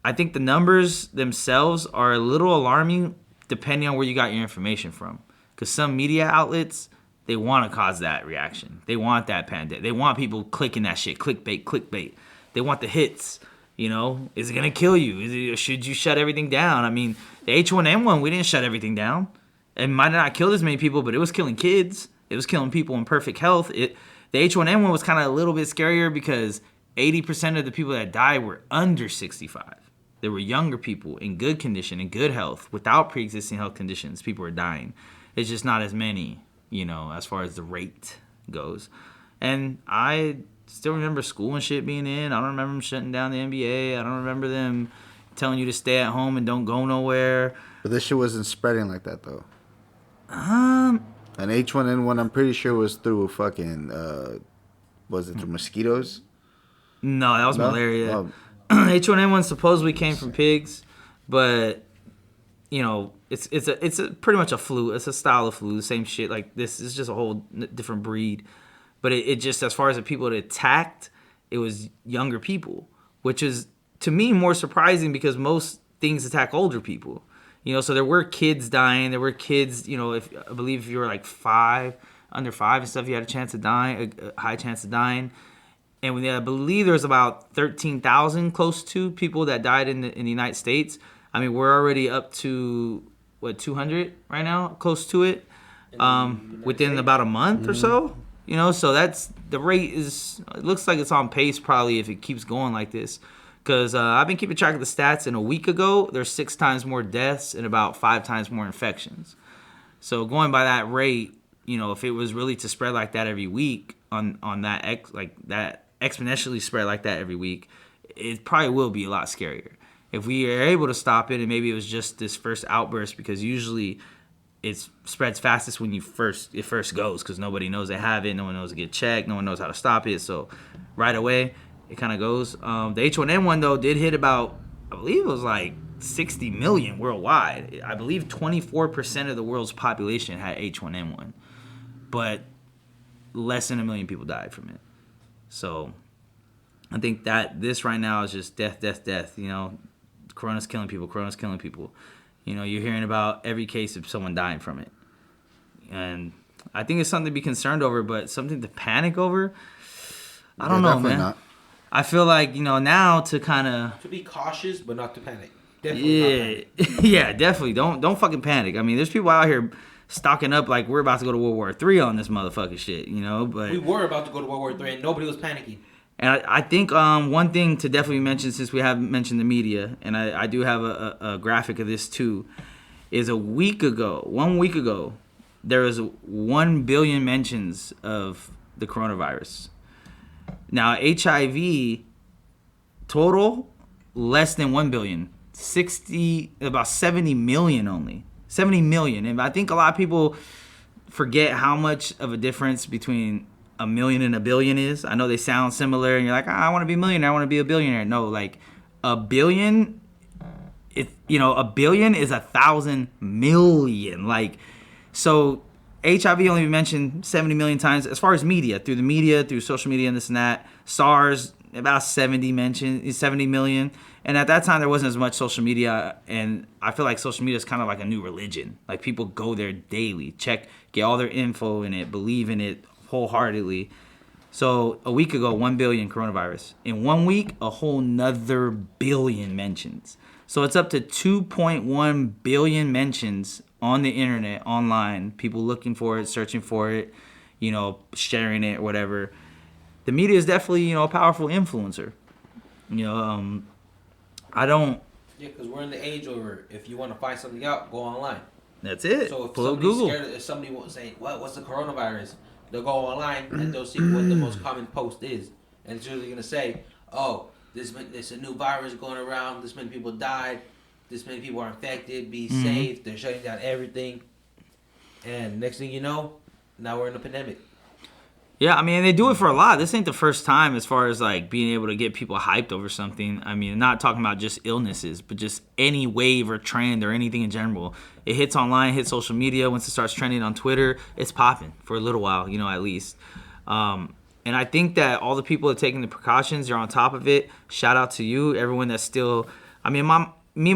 Speaker 1: I think the numbers themselves are a little alarming depending on where you got your information from. Because some media outlets, they want to cause that reaction. They want that pandemic. They want people clicking that shit. Clickbait. They want the hits. You know, is it going to kill you? Should you shut everything down? I mean, the H1N1, we didn't shut everything down. It might not have killed as many people, but it was killing kids. It was killing people in perfect health. The H1N1 was kind of a little bit scarier because 80% of the people that died were under 65. There were younger people in good condition, in good health, without pre-existing health conditions. People were dying. It's just not as many, you know, as far as the rate goes. And I still remember school and shit being in. I don't remember them shutting down the NBA. I don't remember them telling you to stay at home and don't go nowhere.
Speaker 2: But this shit wasn't spreading like that, though. An H1N1, I'm pretty sure was through fucking, was it through mosquitoes?
Speaker 1: No, that was malaria. Oh. H1N1 supposedly came from pigs, but, you know, it's pretty much a flu. It's a style of flu, the same shit. Like, this is just a whole different breed. But it just, as far as the people it attacked, it was younger people, which is, to me, more surprising because most things attack older people. You know, so there were kids dying. There were kids, you know, I believe if you were like under 5 and stuff, you had a chance of dying, a high chance of dying. And I believe there was about 13,000 close to people that died in the United States. I mean, we're already up to, 200 right now, close to it, within about a month or so. You know, so the rate it looks like it's on pace probably if it keeps going like this. Because I've been keeping track of the stats, and a week ago, there's 6 times more deaths and about 5 times more infections. So going by that rate, you know, if it was really to spread like that every week on that, that exponentially spread like that every week, it probably will be a lot scarier. If we are able to stop it, and maybe it was just this first outburst, because usually it spreads fastest when it first goes, because nobody knows they have it, no one knows to get checked, no one knows how to stop it. So right away, it kind of goes. The H1N1, though, did hit about, I believe it was like 60 million worldwide. I believe 24% of the world's population had H1N1. But less than 1 million people died from it. So I think that this right now is just death. You know, Corona's killing people. You know, you're hearing about every case of someone dying from it. And I think it's something to be concerned over, but something to panic over? I don't know, man. Not. I feel like, you know, now to kind of...
Speaker 3: To be cautious, but not to panic. Definitely not panic.
Speaker 1: Yeah, definitely. Don't fucking panic. I mean, there's people out here stocking up like we're about to go to World War III on this motherfucking shit, you know? But
Speaker 3: we were about to go to World War III and nobody was panicking.
Speaker 1: And I think one thing to definitely mention, since we haven't mentioned the media, and I do have a graphic of this too, is 1 week ago, there was 1 billion mentions of the coronavirus. Now, HIV total, less than 1 billion. About 70 million only. 70 million. And I think a lot of people forget how much of a difference between a million and a billion is. I know they sound similar, and you're like, I want to be a millionaire, I want to be a billionaire. No, like, a billion, a billion is 1,000 million. Like, so HIV only mentioned 70 million times as far as media, through social media and this and that. SARS, about 70 million. And at that time, there wasn't as much social media. And I feel like social media is kind of like a new religion. Like, people go there daily, get all their info in it, believe in it wholeheartedly. So a week ago, 1 billion coronavirus. In 1 week, a whole nother billion mentions. So it's up to 2.1 billion mentions on the internet, online, people looking for it, searching for it, you know, sharing it, whatever. The media is definitely, you know, a powerful influencer. You know,
Speaker 3: Yeah, because we're in the age where if you want to find something out, go online.
Speaker 1: That's it.
Speaker 3: So if
Speaker 1: pull up Google.
Speaker 3: If somebody won't say, what's the coronavirus? They'll go online and they'll see what the most common post is. And it's usually going to say, oh, there's a new virus going around, this many people died. this many people are infected. Be safe. They're shutting down everything. And next thing you know, now we're in a pandemic.
Speaker 1: Yeah, I mean, they do it for a lot. This ain't the first time as far as, like, being able to get people hyped over something. I mean, not talking about just illnesses, but just any wave or trend or anything in general. It hits online, hits social media. Once it starts trending on Twitter, it's popping for a little while, at least. And I think that all the people that are taking the precautions, you're on top of it. Shout out to you, everyone that's still... I mean,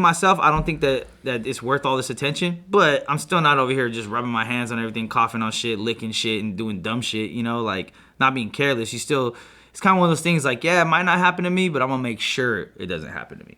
Speaker 1: myself, I don't think that it's worth all this attention, but I'm still not over here just rubbing my hands on everything, coughing on shit, licking shit, and doing dumb shit, like not being careless. It's kind of one of those things like, yeah, it might not happen to me, but I'm going to make sure it doesn't happen to me,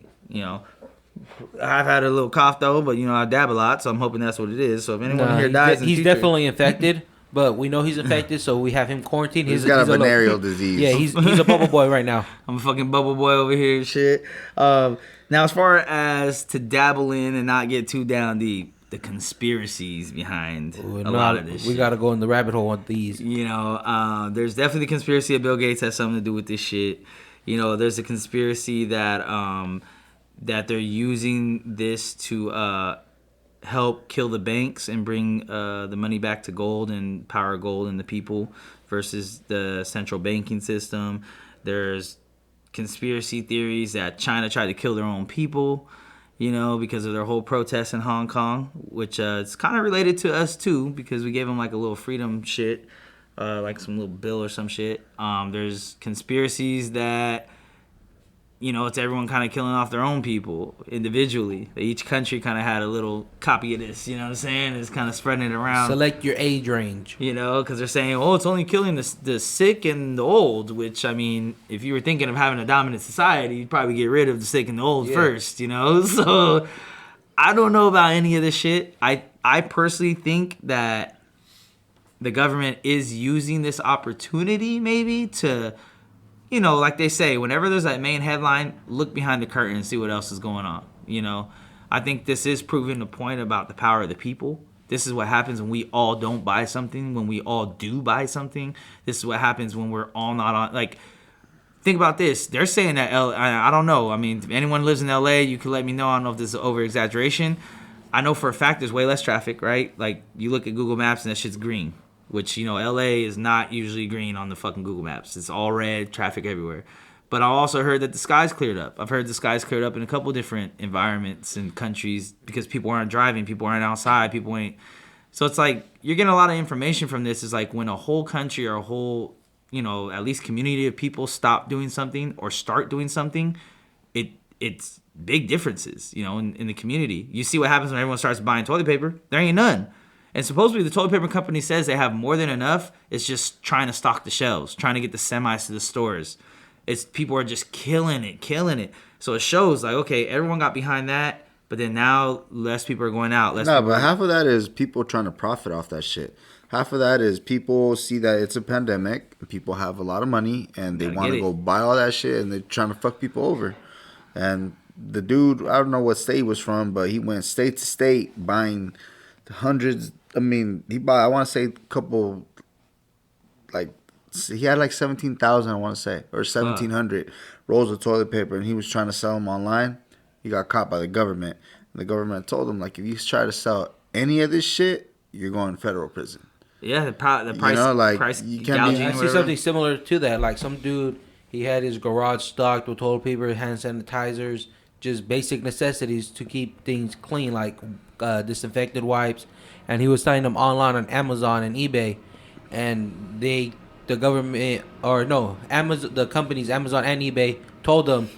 Speaker 1: I've had a little cough though, but I dab a lot, so I'm hoping that's what it is. So if anyone here dies
Speaker 3: he's definitely infected. But we know he's infected, so we have him quarantined.
Speaker 2: He's got a venereal disease.
Speaker 3: Yeah, he's a bubble boy right now.
Speaker 1: I'm a fucking bubble boy over here and shit. Now, as far as to dabble in and not get too down deep, the conspiracies behind a lot of this shit.
Speaker 3: We got to go in the rabbit hole with these.
Speaker 1: There's definitely the conspiracy that Bill Gates has something to do with this shit. There's a conspiracy that that they're using this to help kill the banks and bring the money back to gold and power gold and the people versus the central banking system. There's conspiracy theories that China tried to kill their own people, because of their whole protests in Hong Kong, which it's kind of related to us too, because we gave them like a little freedom shit, like some little bill or some shit. There's conspiracies that it's everyone kind of killing off their own people individually. Each country kind of had a little copy of this, you know what I'm saying? It's kind of spreading it around.
Speaker 3: Select your age range.
Speaker 1: Because they're saying, it's only killing the sick and the old, which, I mean, if you were thinking of having a dominant society, you'd probably get rid of the sick and the old first, So I don't know about any of this shit. I personally think that the government is using this opportunity maybe to... like they say, whenever there's that main headline, look behind the curtain and see what else is going on. I think this is proving the point about the power of the people. This is what happens when we all don't buy something, when we all do buy something. This is what happens when we're all not on. Like, think about this. They're saying that I don't know. I mean, if anyone lives in LA, you can let me know. I don't know if this is over exaggeration. I know for a fact there's way less traffic, right? Like, you look at Google Maps and that shit's green. Which, LA is not usually green on the fucking Google Maps. It's all red, traffic everywhere. But I also heard that the sky's cleared up. I've heard the sky's cleared up in a couple different environments and countries because people aren't driving, people aren't outside, people ain't... So it's like, you're getting a lot of information from this. It's like when a whole country or a whole, at least community of people stop doing something or start doing something, it's big differences, in the community. You see what happens when everyone starts buying toilet paper. There ain't none. And supposedly the toilet paper company says they have more than enough. It's just trying to stock the shelves, trying to get the semis to the stores. People are just killing it. So it shows like, okay, everyone got behind that, but then now less people are going out.
Speaker 2: But half of that is people trying to profit off that shit. Half of that is people see that it's a pandemic, people have a lot of money, and they want to go buy all that shit, and they're trying to fuck people over. And the dude, I don't know what state he was from, but he went state to state buying hundreds. I mean, I want to say a couple, like, he had like 17,000, I want to say, or 1,700 rolls of toilet paper, and he was trying to sell them online. He got caught by the government. And the government told him, like, if you try to sell any of this shit, you're going to federal prison.
Speaker 1: Yeah, the price, price
Speaker 2: you can't
Speaker 1: gouging.
Speaker 3: I see something similar to that. Like, some dude, he had his garage stocked with toilet paper, hand sanitizers, just basic necessities to keep things clean, like disinfectant wipes. And he was selling them online on Amazon and eBay, and the companies Amazon and eBay told them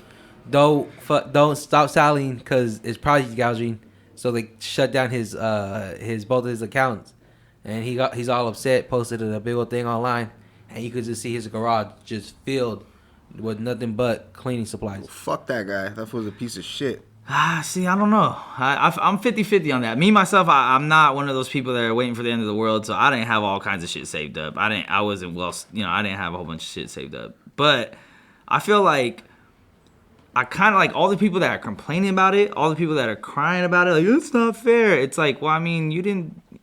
Speaker 3: don't stop selling because it's price gouging. So they shut down his both of his accounts, and he's all upset. Posted a big old thing online, and you could just see his garage just filled with nothing but cleaning supplies.
Speaker 2: Well, fuck that guy. That was a piece of shit.
Speaker 1: See, I don't know. I'm 50-50 on that. Me, myself, I'm not one of those people that are waiting for the end of the world, so I didn't have all kinds of shit saved up. I didn't have a whole bunch of shit saved up. But I feel like I kind of like all the people that are complaining about it, all the people that are crying about it, like, it's not fair. It's like, well, I mean,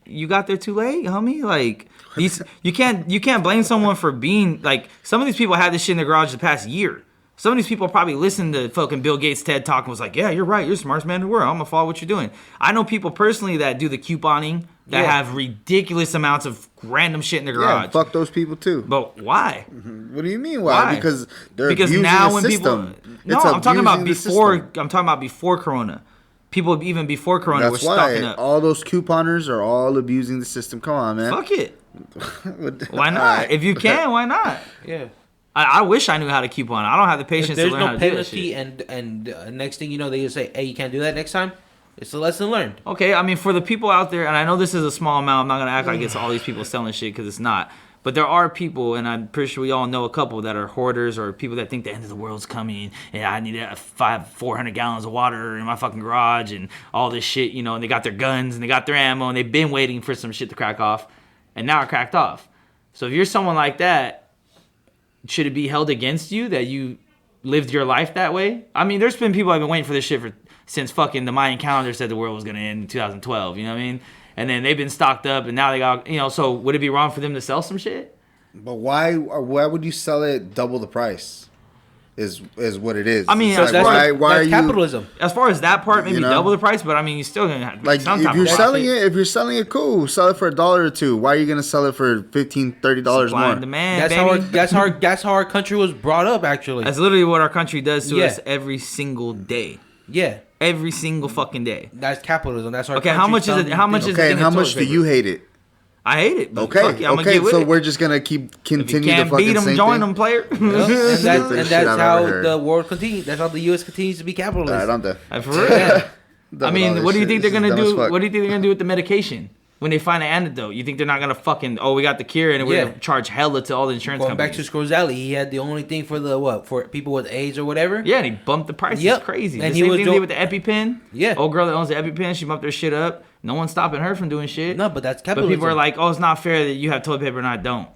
Speaker 1: you got there too late, homie. Like, you can't blame someone for being, like, some of these people had this shit in their garage the past year. Some of these people probably listened to fucking Bill Gates' TED Talk and was like, yeah, you're right. You're the smartest man in the world. I'm going to follow what you're doing. I know people personally that do the couponing that have ridiculous amounts of random shit in their garage.
Speaker 2: Yeah, fuck those people too.
Speaker 1: But why?
Speaker 2: What do you mean why? Because they're abusing
Speaker 1: now
Speaker 2: the
Speaker 1: when
Speaker 2: system.
Speaker 1: No, I'm talking about before. I'm talking about before Corona. People even before Corona were stocking up.
Speaker 2: All those couponers are all abusing the system. Come on, man.
Speaker 1: Fuck it. Why not? If you can, why not?
Speaker 3: Yeah.
Speaker 1: I wish I knew how to coupon. I don't have the patience to learn how to do that shit.
Speaker 3: There's no penalty, and next thing you know, they just say, "Hey, you can't do that next time." It's a lesson learned.
Speaker 1: Okay, I mean, for the people out there, and I know this is a small amount. I'm not gonna act like it's all these people selling shit because it's not. But there are people, and I'm pretty sure we all know a couple that are hoarders or people that think the end of the world's coming, and I need 400 gallons of water in my fucking garage and all this shit, you know. And they got their guns and they got their ammo, and they've been waiting for some shit to crack off, and now it cracked off. So if you're someone like that, should it be held against you that you lived your life that way? I mean, there's been people that have been waiting for this shit since fucking the Mayan calendar said the world was going to end in 2012, you know what I mean? And then they've been stocked up, and now they got, you know, so would it be wrong for them to sell some shit?
Speaker 2: But why would you sell it double the price? Is what it is.
Speaker 1: I mean,
Speaker 2: that's
Speaker 3: why
Speaker 2: are you
Speaker 3: capitalism?
Speaker 1: As far as that part, maybe
Speaker 2: you know,
Speaker 1: double the price, but I mean, you're still gonna have
Speaker 2: like
Speaker 1: some
Speaker 2: if
Speaker 1: type
Speaker 2: you're
Speaker 1: of
Speaker 2: selling
Speaker 1: profit.
Speaker 2: it. If you're selling it, cool. Sell it for $1 or $2. Why are you gonna sell it for $15, $30
Speaker 1: Supply
Speaker 2: more?
Speaker 1: and demand,
Speaker 3: That's how our country was brought up. Actually,
Speaker 1: that's literally what our country does to us every single day.
Speaker 3: Yeah,
Speaker 1: every single fucking day.
Speaker 3: That's capitalism. That's our
Speaker 1: okay. How much is it? How much is it?
Speaker 2: Okay, and how much do you hate it?
Speaker 1: I hate it.
Speaker 2: Okay, okay. So we're just gonna continue
Speaker 1: if you
Speaker 2: to
Speaker 1: can't
Speaker 2: fucking
Speaker 1: beat them, join them, player.
Speaker 3: and that's how the world continues. That's how the U.S. continues to be capitalist.
Speaker 2: All right, I'm done.
Speaker 1: For real. I mean, what do you think they're gonna do? What do you think they're gonna do with the medication when they find an antidote? You think they're not gonna fucking we got the cure and we're gonna charge hella to all the insurance companies?
Speaker 3: Going back to Scorzali, he had the only thing for people with AIDS or whatever.
Speaker 1: Yeah, and he bumped the prices crazy.
Speaker 3: And
Speaker 1: the same thing they did with the EpiPen.
Speaker 3: Yeah,
Speaker 1: old girl that owns the EpiPen, she bumped their shit up. No one's stopping her from doing shit.
Speaker 3: No, but that's capitalism.
Speaker 1: But people are like, oh, it's not fair that you have toilet paper and I don't.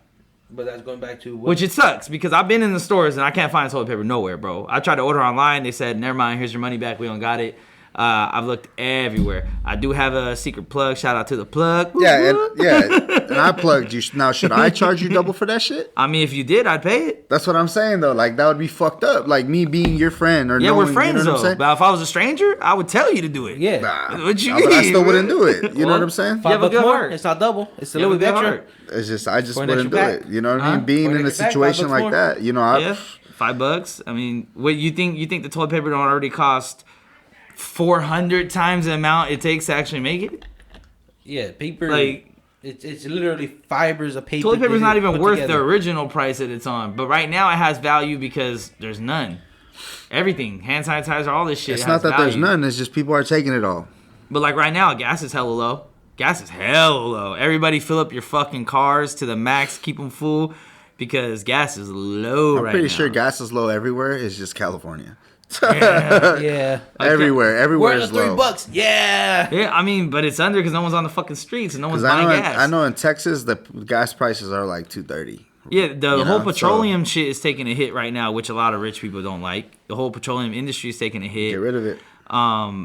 Speaker 3: But that's going back to
Speaker 1: which it sucks because I've been in the stores and I can't find toilet paper nowhere, bro. I tried to order online. They said, never mind, here's your money back. We don't got it. I've looked everywhere. I do have a secret plug. Shout out to the plug.
Speaker 2: Yeah, and I plugged you. Now, should I charge you double for that shit?
Speaker 1: I mean, if you did, I'd pay it.
Speaker 2: That's what I'm saying, though. Like, that would be fucked up. Like, me being your friend or
Speaker 1: we're friends, though. But if I was a stranger, I would tell you to do it.
Speaker 3: Yeah.
Speaker 1: What you mean?
Speaker 2: But I still wouldn't do it. You know what I'm saying?
Speaker 3: $5 more. It's not double. It's a little bit extra.
Speaker 2: It's just, I just wouldn't do it. You know what I mean? Being in a situation like that, you know,
Speaker 1: $5. I mean, what you think the toilet paper don't already cost 400 times the amount it takes to actually make it?
Speaker 3: Yeah, paper.
Speaker 1: Like,
Speaker 3: it's literally fibers of paper.
Speaker 1: Toilet paper's not even worth the original price that it's on. But right now it has value because there's none. Everything, hand sanitizer, all this shit.
Speaker 2: It's not that
Speaker 1: value.
Speaker 2: There's none. It's just people are taking it all.
Speaker 1: But like right now, gas is hella low. Gas is hella low. Everybody fill up your fucking cars to the max, keep them full, because gas is low right now.
Speaker 2: I'm pretty sure gas is low everywhere. It's just California.
Speaker 3: Yeah.
Speaker 2: Everywhere is low.
Speaker 3: $3. Yeah.
Speaker 1: I mean, but it's under because no one's on the fucking streets and no one's buying gas.
Speaker 2: I know in Texas the gas prices are like $2.30.
Speaker 1: Yeah, the whole petroleum shit is taking a hit right now, which a lot of rich people don't like. The whole petroleum industry is taking a hit.
Speaker 2: Get rid of it.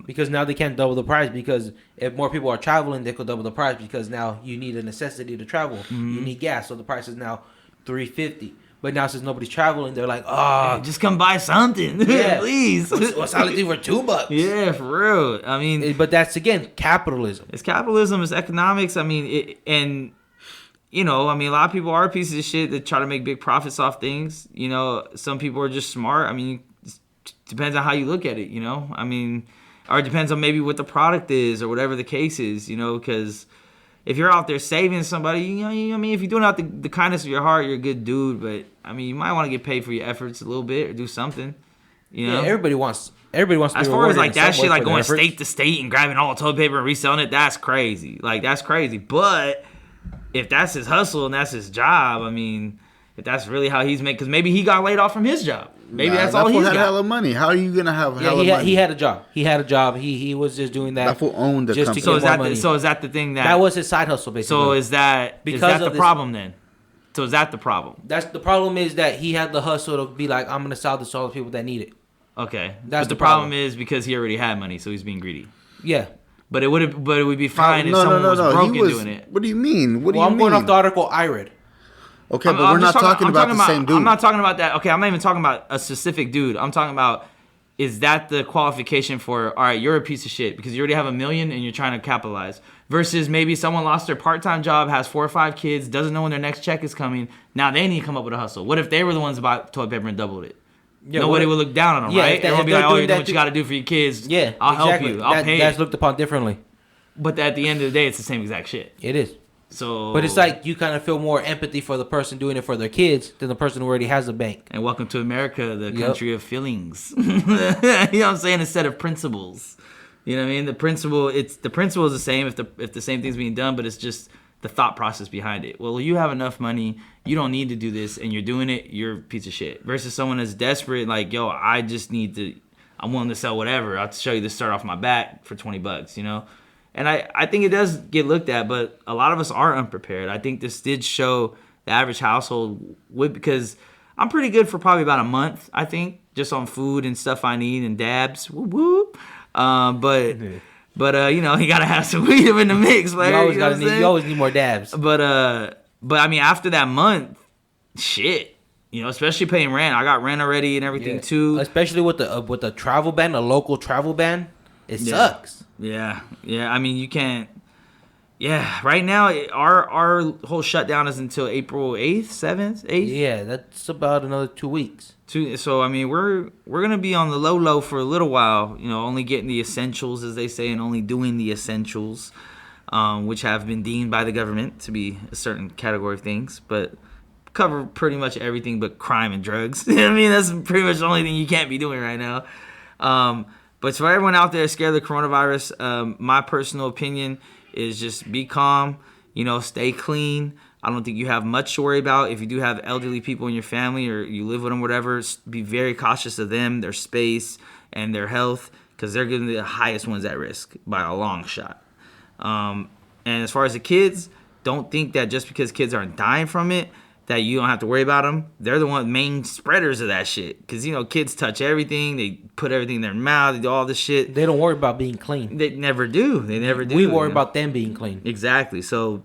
Speaker 3: Because now they can't double the price, because if more people are traveling, they could double the price, because now you need a necessity to travel. Mm-hmm. You need gas, so the price is now $3.50. But now since nobody's traveling, they're like, hey,
Speaker 1: just come buy something, please.
Speaker 3: What's all for $2?
Speaker 1: Yeah, for real. I mean,
Speaker 3: but that's again capitalism.
Speaker 1: It's capitalism. It's economics. I mean, a lot of people are pieces of shit that try to make big profits off things. You know, some people are just smart. I mean, it depends on how you look at it. You know, I mean, or it depends on maybe what the product is or whatever the case is. You know, because if you're out there saving somebody, if you're doing out the kindness of your heart, you're a good dude. But I mean, you might want to get paid for your efforts a little bit or do something. You know,
Speaker 3: everybody wants to be
Speaker 1: as far as like that shit, like going state to state and grabbing all the toilet paper and reselling it. That's crazy. Like that's crazy. But if that's his hustle and that's his job, I mean, if that's really how he's making, because maybe he got laid off from his job. Maybe that's all he's got.
Speaker 2: Had hella money. How are you gonna have hella money?
Speaker 3: He had a job. He was just doing that.
Speaker 2: That fool owned the company.
Speaker 1: So is that the thing that
Speaker 3: was his side hustle basically?
Speaker 1: So is that the problem then? So is that the problem?
Speaker 3: That's the problem, is that he had the hustle to be like, I'm gonna sell this to all the people that need it.
Speaker 1: Okay, but the problem is because he already had money, so he's being greedy.
Speaker 3: Yeah.
Speaker 1: But it would be fine if someone was broken doing it.
Speaker 2: What do you mean?
Speaker 3: I'm going off the article I read.
Speaker 2: Okay, but we're not talking about the same dude.
Speaker 1: I'm not talking about that. Okay, I'm not even talking about a specific dude. I'm talking about, is that the qualification for, all right, you're a piece of shit because you already have $1 million and you're trying to capitalize, versus maybe someone lost their part-time job, has 4 or 5 kids, doesn't know when their next check is coming. Now they need to come up with a hustle. What if they were the ones about toilet paper and doubled it? Yeah, nobody would look down on them, right? Everyone would be like, oh, you're doing what you got to do for your kids.
Speaker 3: Yeah,
Speaker 1: I'll help you. I'll pay.
Speaker 3: That's looked upon differently.
Speaker 1: But at the end of the day, it's the same exact shit.
Speaker 3: It is.
Speaker 1: So,
Speaker 3: but it's like you kind of feel more empathy for the person doing it for their kids than the person who already has a bank.
Speaker 1: And welcome to America, the country of feelings. You know what I'm saying? Instead of principles. You know what I mean? The principle is the same if the same thing's being done, but it's just the thought process behind it. Well, you have enough money, you don't need to do this, and you're doing it, you're a piece of shit. Versus someone that's desperate, like, yo, I'm willing to sell whatever. I'll show you this start off my back for $20, you know? And I think it does get looked at, but a lot of us are unprepared. I think this did show the average household because I'm pretty good for probably about a month, I think, just on food and stuff I need and dabs. Whoop, whoop. But you know, you gotta have some weed in the mix, man.
Speaker 3: You always need more dabs.
Speaker 1: But I mean, after that month, shit. You know, especially paying rent. I got rent already and everything too.
Speaker 3: Especially with the travel ban, a local travel ban, it sucks.
Speaker 1: Yeah. I mean, you can't. Yeah, right now our whole shutdown is until April 8th, 7th, 8th.
Speaker 3: Yeah, that's about another 2 weeks.
Speaker 1: So I mean, we're gonna be on the low for a little while. You know, only getting the essentials, as they say, and only doing the essentials, which have been deemed by the government to be a certain category of things, but cover pretty much everything but crime and drugs. You know what I mean? That's pretty much the only thing you can't be doing right now. But for everyone out there scared of the coronavirus, my personal opinion is just be calm, you know, stay clean. I don't think you have much to worry about. If you do have elderly people in your family or you live with them, whatever, be very cautious of them, their space, and their health, because they're going to be the highest ones at risk by a long shot. And as far as the kids, don't think that just because kids aren't dying from it, that you don't have to worry about them. They're the main spreaders of that shit. Because, you know, kids touch everything. They put everything in their mouth. They do all this shit.
Speaker 3: They don't worry about being clean.
Speaker 1: They never do.
Speaker 3: We worry about them being clean.
Speaker 1: Exactly. So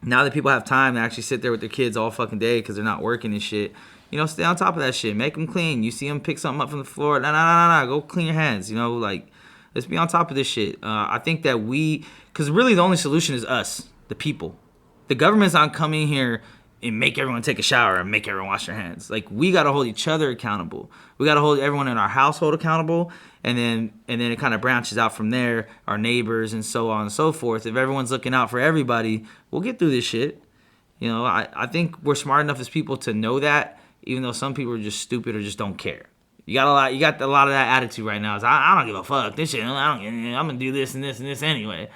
Speaker 1: now that people have time to actually sit there with their kids all fucking day because they're not working and shit, you know, stay on top of that shit. Make them clean. You see them pick something up from the floor. Nah. Go clean your hands. You know, like, let's be on top of this shit. I think that because really the only solution is us, the people. The government's not coming here and make everyone take a shower and make everyone wash their hands. Like, we got to hold each other accountable. We got to hold everyone in our household accountable, and then it kind of branches out from there, our neighbors and so on and so forth. If everyone's looking out for everybody, we'll get through this shit. You know, I think we're smart enough as people to know that, even though some people are just stupid or just don't care. You got a lot of that attitude right now. It's, I don't give a fuck. This shit, I'm going to do this and this and this anyway.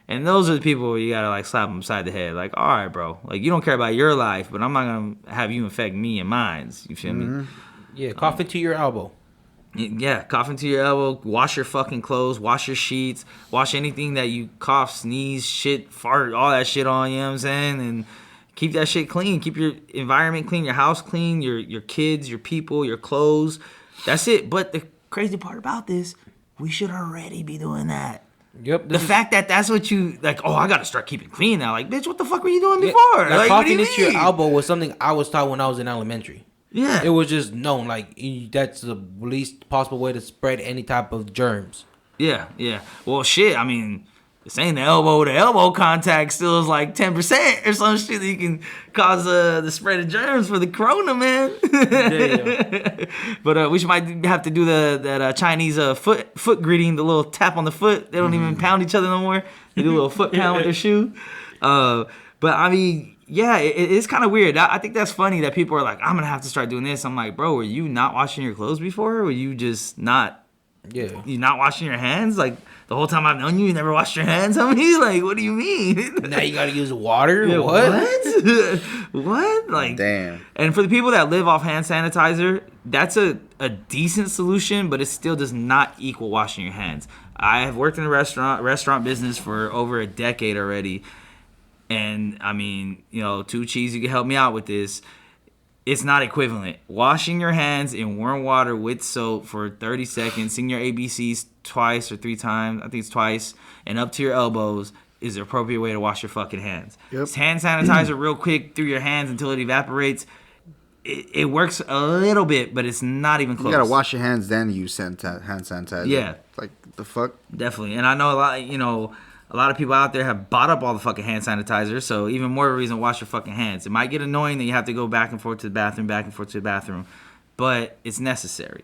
Speaker 1: And those are the people where you gotta like slap them upside the head. Like, all right, bro. Like, you don't care about your life, but I'm not gonna have you infect me and mines. You feel me?
Speaker 3: Yeah, cough into your elbow.
Speaker 1: Yeah, cough into your elbow. Wash your fucking clothes. Wash your sheets. Wash anything that you cough, sneeze, shit, fart, all that shit on. You know what I'm saying? And keep that shit clean. Keep your environment clean. Your house clean. Your kids, your people, your clothes. That's it. But the crazy part about this, we should already be doing that.
Speaker 3: Yep.
Speaker 1: The fact that that's what you like. Oh, I gotta start keeping clean now. Like, bitch, what the fuck were you doing before?
Speaker 3: Like coughing into your elbow was something I was taught when I was in elementary.
Speaker 1: Yeah,
Speaker 3: it was just known. Like, that's the least possible way to spread any type of germs.
Speaker 1: Yeah. Well, shit. I mean, saying the elbow to elbow contact still is like 10% or some shit that you can cause the spread of germs for the corona, man. Yeah. But we might have to do that Chinese foot greeting, the little tap on the foot. They don't even pound each other no more. They do a little foot pound with their shoe. But I mean, yeah, it's kind of weird. I think that's funny that people are like, I'm gonna have to start doing this. I'm like, bro, were you not washing your clothes before? Or were you just not? Yeah. You not washing your hands? Like, the whole time I've known you never washed your hands, homie? Like, what do you mean?
Speaker 3: Now you gotta use water?
Speaker 1: Yeah, what? What? Like,
Speaker 2: damn. And
Speaker 1: for the people that live off hand sanitizer, that's a decent solution, but it still does not equal washing your hands. I have worked in the restaurant business for over a decade already. And, I mean, you know, Two Cheese, you can help me out with this. It's not equivalent. Washing your hands in warm water with soap for 30 seconds, sing your ABCs twice or 3 times, I think it's twice, and up to your elbows, is the appropriate way to wash your fucking hands.
Speaker 2: Yep.
Speaker 1: It's hand sanitizer real quick through your hands until it evaporates. It works a little bit, but it's not even close.
Speaker 2: You gotta wash your hands, then use hand sanitizer.
Speaker 1: Yeah.
Speaker 2: Like, the fuck?
Speaker 1: Definitely. And I know a lot of people out there have bought up all the fucking hand sanitizer, so even more of a reason to wash your fucking hands. It might get annoying that you have to go back and forth to the bathroom, but it's necessary.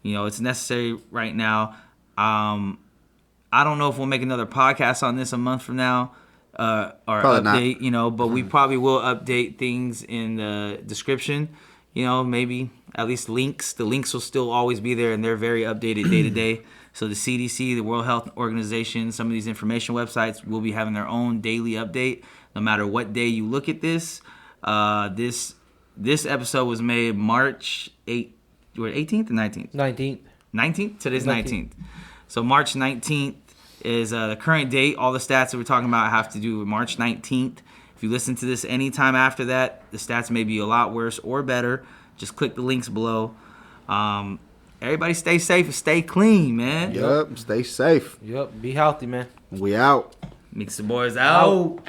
Speaker 1: It's necessary right now. I don't know if we'll make another podcast on this a month from now, or probably update, not. But we probably will update things in the description, maybe at least links. The links will still always be there, and they're very updated day to day. So the CDC, the World Health Organization, some of these information websites will be having their own daily update, no matter what day you look at this. This episode was made March 18th or 19th?
Speaker 3: 19th.
Speaker 1: 19th? Today's 19th. So March 19th is the current date. All the stats that we're talking about have to do with March 19th. If you listen to this anytime after that, the stats may be a lot worse or better. Just click the links below. Everybody stay safe and stay clean, man.
Speaker 2: Yep, stay safe.
Speaker 3: Yep, be healthy, man.
Speaker 2: We out.
Speaker 1: Mixta Boyz out.